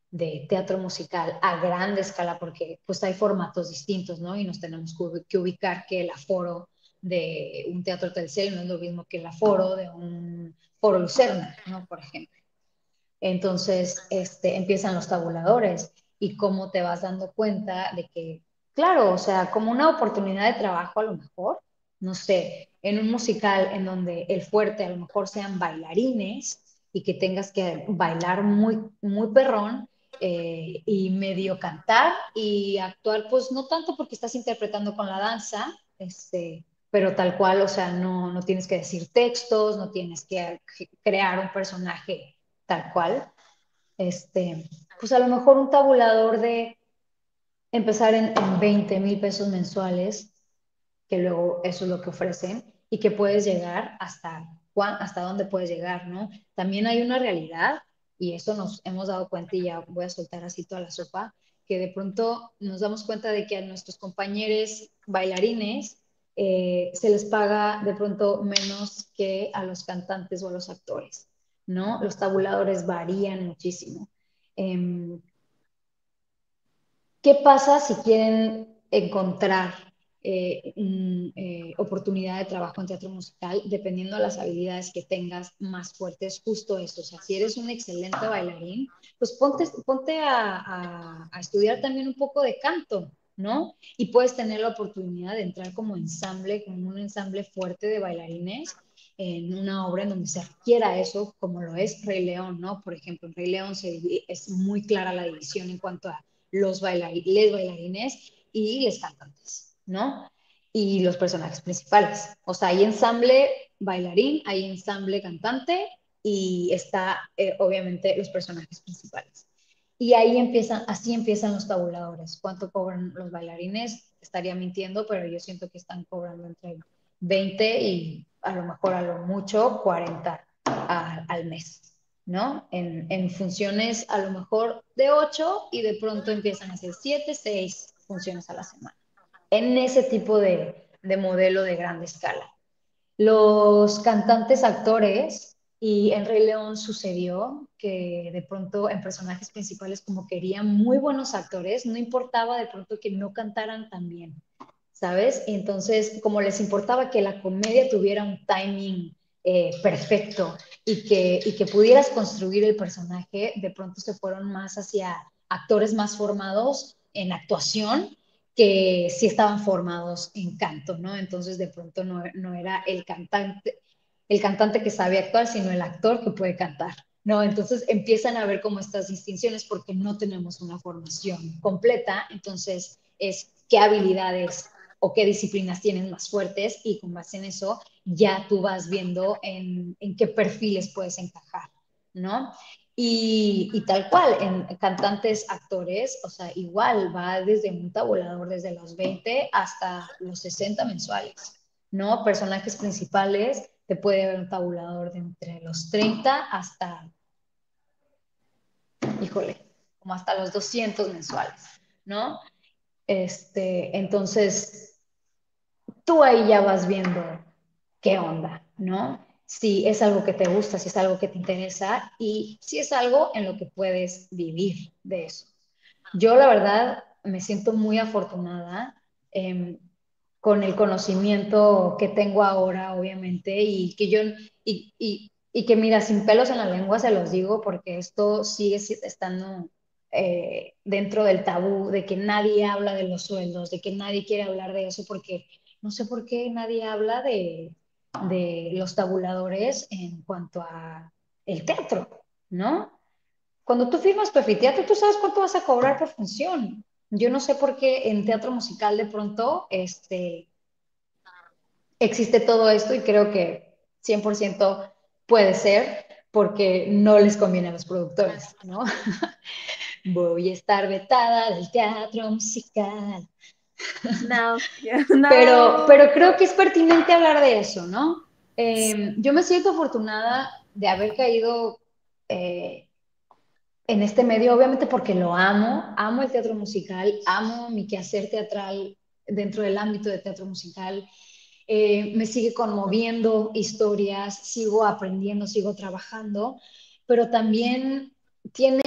de teatro musical a grande escala, porque pues hay formatos distintos, ¿no? Y nos tenemos que ubicar que el aforo de un teatro Telcel no es lo mismo que el aforo de un foro Lucerna, ¿no? Por ejemplo. Entonces, empiezan los tabuladores y cómo te vas dando cuenta de que, claro, o sea, como una oportunidad de trabajo a lo mejor, no sé, en un musical en donde el fuerte a lo mejor sean bailarines y que tengas que bailar muy, muy perrón y medio cantar y actuar, pues no tanto porque estás interpretando con la danza, pero tal cual, o sea, no tienes que decir textos, no tienes que crear un personaje tal cual, pues a lo mejor un tabulador de empezar en 20,000 pesos mensuales, que luego eso es lo que ofrecen, y que puedes llegar hasta dónde puedes llegar, ¿no? También hay una realidad, y eso nos hemos dado cuenta, y ya voy a soltar así toda la sopa, que de pronto nos damos cuenta de que a nuestros compañeros bailarines se les paga de pronto menos que a los cantantes o a los actores, ¿no? Los tabuladores varían muchísimo. Eh, ¿Qué pasa si quieren encontrar oportunidad de trabajo en teatro musical? Dependiendo de las habilidades que tengas más fuertes, justo eso. O sea, si eres un excelente bailarín, pues ponte a estudiar también un poco de canto, ¿no? Y puedes tener la oportunidad de entrar como ensamble, como un ensamble fuerte de bailarines en una obra en donde se requiera eso, como lo es Rey León, ¿no? Por ejemplo, en Rey León es muy clara la división en cuanto a les bailarines y les cantantes, ¿no? Y los personajes principales. O sea, hay ensamble bailarín, hay ensamble cantante y está, obviamente, los personajes principales. Y así empiezan los tabuladores. ¿Cuánto cobran los bailarines? Estaría mintiendo, pero yo siento que están cobrando entre 20 y a lo mejor a lo mucho 40 al mes. ¿No? En funciones a lo mejor de 8 y de pronto empiezan a hacer 7, 6 funciones a la semana. En ese tipo de modelo de grande escala. Los cantantes actores, y en Rey León sucedió que de pronto en personajes principales como querían muy buenos actores, no importaba de pronto que no cantaran tan bien, ¿sabes? Entonces, como les importaba que la comedia tuviera un timing perfecto y que pudieras construir el personaje, de pronto se fueron más hacia actores más formados en actuación que sí estaban formados en canto, ¿no? Entonces de pronto no era el cantante que sabe actuar, sino el actor que puede cantar, ¿no? Entonces empiezan a ver como estas distinciones porque no tenemos una formación completa, entonces es qué habilidades o qué disciplinas tienen más fuertes y con base en eso ya tú vas viendo en qué perfiles puedes encajar, ¿no? Y tal cual, en cantantes, actores, o sea, igual va desde un tabulador desde los 20 hasta los 60 mensuales, ¿no? Personajes principales, te puede haber un tabulador de entre los 30 hasta, híjole, como hasta los 200 mensuales, ¿no? Entonces, tú ahí ya vas viendo qué onda, ¿no? Si es algo que te gusta, si es algo que te interesa y si es algo en lo que puedes vivir de eso. Yo, la verdad, me siento muy afortunada eh, con el conocimiento que tengo ahora, obviamente, y que yo, y que mira, sin pelos en la lengua se los digo, porque esto sigue estando dentro del tabú, de que nadie habla de los sueldos, de que nadie quiere hablar de eso, porque no sé por qué nadie habla de los tabuladores en cuanto a el teatro, ¿no? Cuando tú firmas tu anfiteatro, tú sabes cuánto vas a cobrar por función. Yo no sé por qué en teatro musical de pronto existe todo esto y creo que 100% puede ser porque no les conviene a los productores, ¿no? Voy a estar vetada del teatro musical. No, Pero no. creo que es pertinente hablar de eso, ¿no? Yo me siento afortunada de haber caído eh, en este medio, obviamente porque lo amo el teatro musical, amo mi quehacer teatral dentro del ámbito de teatro musical, me sigue conmoviendo historias, sigo aprendiendo, sigo trabajando, pero también tiene,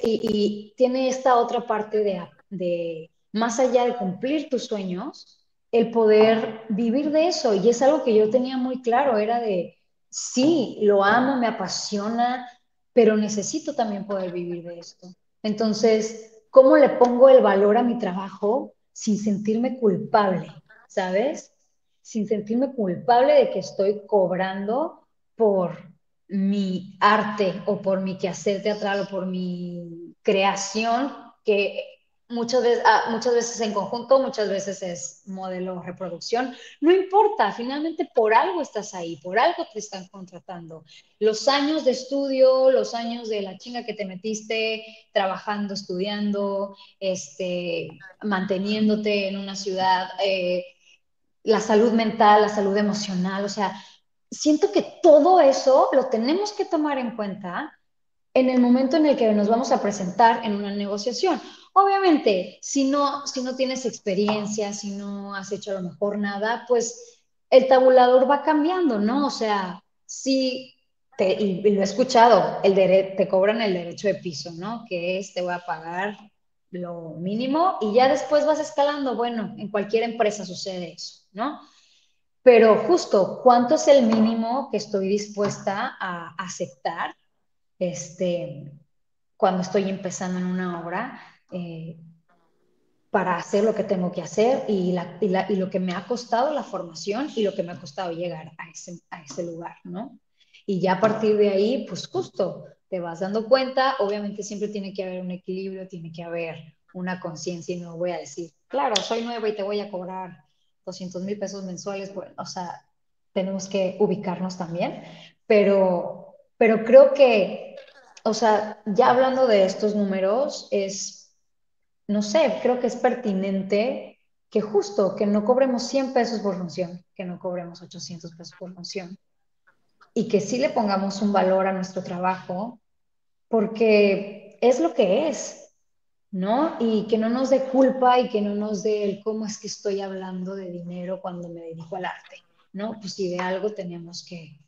y tiene esta otra parte de, más allá de cumplir tus sueños, el poder vivir de eso. Y es algo que yo tenía muy claro, era de, sí, lo amo, me apasiona, pero necesito también poder vivir de esto. Entonces, ¿cómo le pongo el valor a mi trabajo sin sentirme culpable? ¿Sabes? Sin sentirme culpable de que estoy cobrando por mi arte o por mi quehacer teatral o por mi creación, que muchas veces en conjunto, muchas veces es modelo reproducción. No importa, finalmente por algo estás ahí, por algo te están contratando. Los años de estudio, los años de la chinga que te metiste trabajando, estudiando, manteniéndote en una ciudad, la salud mental, la salud emocional, o sea, siento que todo eso lo tenemos que tomar en cuenta en el momento en el que nos vamos a presentar en una negociación. Obviamente, si no tienes experiencia, si no has hecho a lo mejor nada, pues el tabulador va cambiando, ¿no? O sea, si y lo he escuchado, te cobran el derecho de piso, ¿no? Que es, te voy a pagar lo mínimo y ya después vas escalando. Bueno, en cualquier empresa sucede eso, ¿no? Pero justo, ¿cuánto es el mínimo que estoy dispuesta a aceptar cuando estoy empezando en una obra para hacer lo que tengo que hacer y lo que me ha costado la formación y lo que me ha costado llegar a ese lugar, ¿no? Y ya a partir de ahí, pues justo te vas dando cuenta, obviamente siempre tiene que haber un equilibrio, tiene que haber una conciencia y no voy a decir, claro, soy nueva y te voy a cobrar 200,000 pesos mensuales, bueno, o sea, tenemos que ubicarnos también, pero creo que, o sea, ya hablando de estos números, no sé, creo que es pertinente que justo, que no cobremos 100 pesos por función, que no cobremos 800 pesos por función y que sí le pongamos un valor a nuestro trabajo porque es lo que es, ¿no? Y que no nos dé culpa y que no nos dé el cómo es que estoy hablando de dinero cuando me dedico al arte, ¿no? Pues si de algo tenemos que,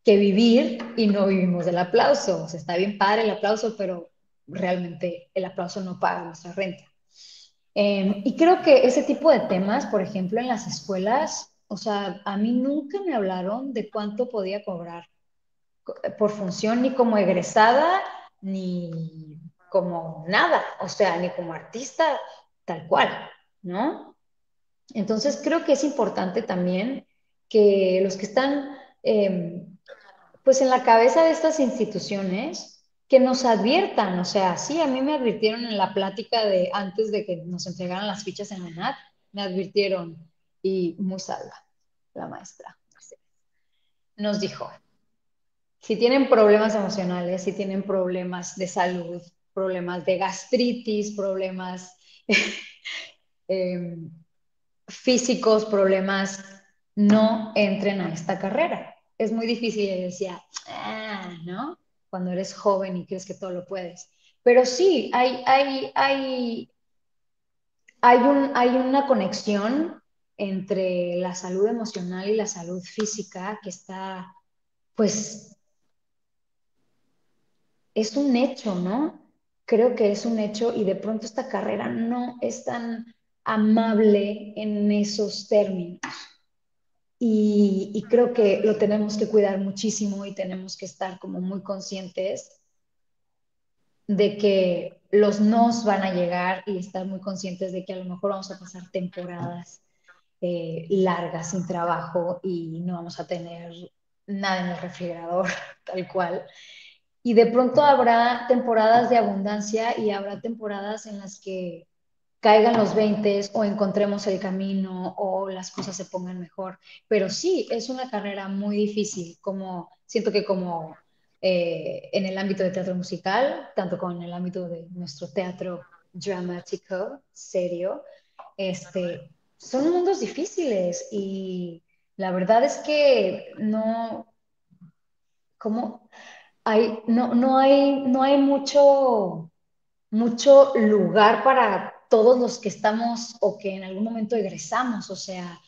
que vivir y no vivimos del aplauso. O sea, está bien padre el aplauso, pero realmente el aplauso no paga nuestra renta. Y creo que ese tipo de temas, por ejemplo, en las escuelas, O sea, a mí nunca me hablaron de cuánto podía cobrar por función, ni como egresada, ni como nada, o sea, ni como artista, tal cual, ¿no? Entonces creo que es importante también que los que están pues en la cabeza de estas instituciones, que nos adviertan, o sea, sí, a mí me advirtieron en la plática de antes de que nos entregaran las fichas en la ENAD, me advirtieron y muy salva la maestra nos dijo, si tienen problemas emocionales, si tienen problemas de salud, problemas de gastritis, problemas eh, físicos, problemas, no entren a esta carrera. Es muy difícil, y decía, ¿no? Cuando eres joven y crees que todo lo puedes. Pero sí, hay una conexión entre la salud emocional y la salud física que está, pues, es un hecho, ¿no? Creo que es un hecho y de pronto esta carrera no es tan amable en esos términos. Y creo que lo tenemos que cuidar muchísimo y tenemos que estar como muy conscientes de que los nos van a llegar y estar muy conscientes de que a lo mejor vamos a pasar temporadas largas sin trabajo y no vamos a tener nada en el refrigerador, tal cual. Y de pronto habrá temporadas de abundancia y habrá temporadas en las que caigan los 20 o encontremos el camino o las cosas se pongan mejor. Pero sí, es una carrera muy difícil, como siento que como en el ámbito de teatro musical, tanto como en el ámbito de nuestro teatro dramático, serio, son mundos difíciles y la verdad es que no, como no hay mucho lugar para todos los que estamos o que en algún momento egresamos. O sea,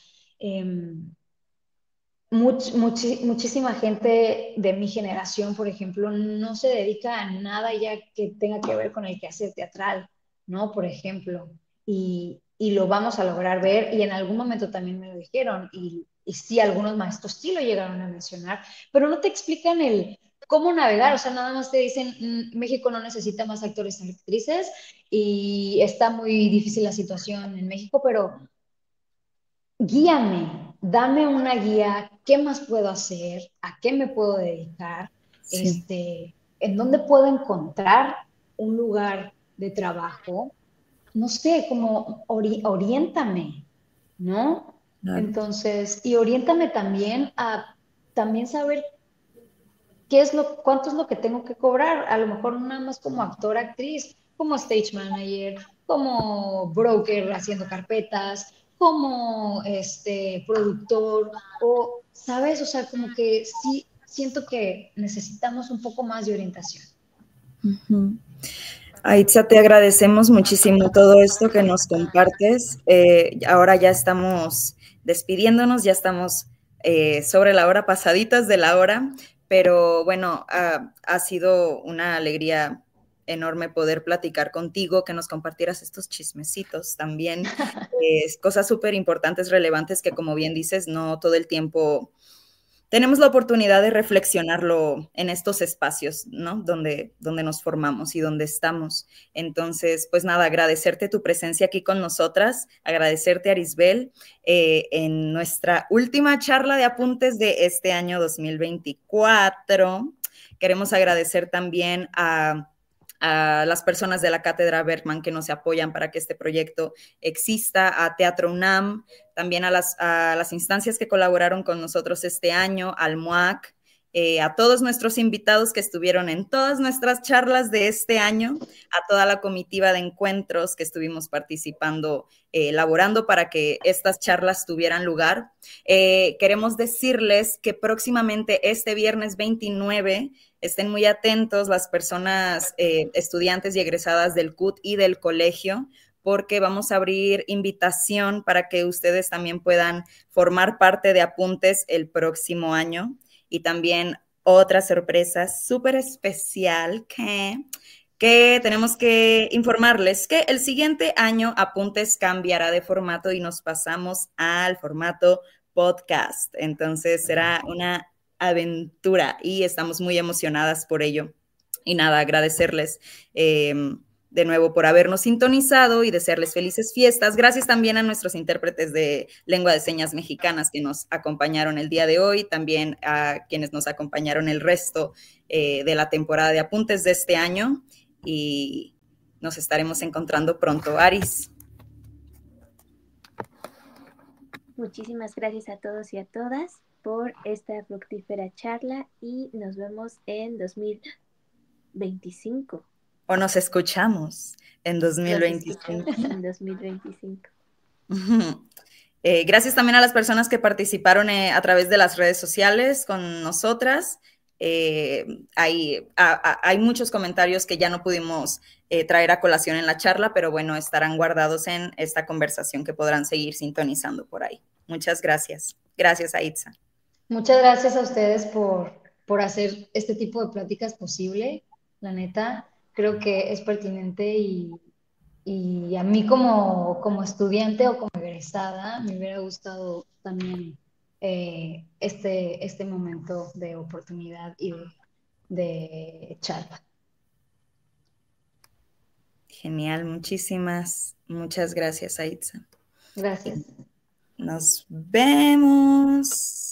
muchísima gente de mi generación, por ejemplo, no se dedica a nada ya que tenga que ver con el quehacer teatral, ¿no? Por ejemplo, y lo vamos a lograr ver, y en algún momento también me lo dijeron, y sí, algunos maestros sí lo llegaron a mencionar, pero no te explican el cómo navegar, o sea, nada más te dicen, México no necesita más actores y actrices, y está muy difícil la situación en México, pero guíame, dame una guía, ¿qué más puedo hacer? ¿A qué me puedo dedicar? Sí, ¿En dónde puedo encontrar un lugar de trabajo? No sé, como oriéntame, ¿no? claro. Entonces, y oriéntame también a también saber cuánto es lo que tengo que cobrar. A lo mejor no nada más como actor, actriz, como stage manager, como broker haciendo carpetas, como productor, o, ¿sabes? O sea, como que sí siento que necesitamos un poco más de orientación. Ujú. Aitza, te agradecemos muchísimo todo esto que nos compartes. Ahora ya estamos despidiéndonos, ya estamos sobre la hora, pasaditas de la hora, pero bueno, ha sido una alegría enorme poder platicar contigo, que nos compartieras estos chismecitos también, cosas súper importantes, relevantes, que como bien dices, no todo el tiempo tenemos la oportunidad de reflexionarlo en estos espacios, ¿no? Donde nos formamos y donde estamos. Entonces, pues nada, agradecerte tu presencia aquí con nosotras, agradecerte, Arisbel, en nuestra última charla de apuntes de este año 2024. Queremos agradecer también a las personas de la Cátedra Bergman que nos apoyan para que este proyecto exista, a Teatro UNAM, también a las instancias que colaboraron con nosotros este año, al MUAC, a todos nuestros invitados que estuvieron en todas nuestras charlas de este año, a toda la comitiva de encuentros que estuvimos participando, elaborando para que estas charlas tuvieran lugar. Queremos decirles que próximamente este viernes 29 estén muy atentos las personas, estudiantes y egresadas del CUT y del colegio, porque vamos a abrir invitación para que ustedes también puedan formar parte de Apuntes el próximo año. Y también otra sorpresa súper especial que tenemos que informarles que el siguiente año Apuntes cambiará de formato y nos pasamos al formato podcast. Entonces será una aventura y estamos muy emocionadas por ello. Y nada, agradecerles de nuevo por habernos sintonizado y desearles felices fiestas. Gracias también a nuestros intérpretes de lengua de señas mexicanas que nos acompañaron el día de hoy, también a quienes nos acompañaron el resto de la temporada de apuntes de este año, y nos estaremos encontrando pronto. Aris. Muchísimas gracias a todos y a todas por esta fructífera charla y nos vemos en 2025. O nos escuchamos en 2025. En 2025. Gracias también a las personas que participaron a través de las redes sociales con nosotras. Hay muchos comentarios que ya no pudimos traer a colación en la charla, pero bueno, estarán guardados en esta conversación que podrán seguir sintonizando por ahí. Muchas gracias. Gracias, Aitza. Muchas gracias a ustedes por hacer este tipo de pláticas posible. La neta, creo que es pertinente y a mí como estudiante o como egresada me hubiera gustado también este momento de oportunidad y de charla. Genial, muchas gracias, Aitza. Gracias. Nos vemos.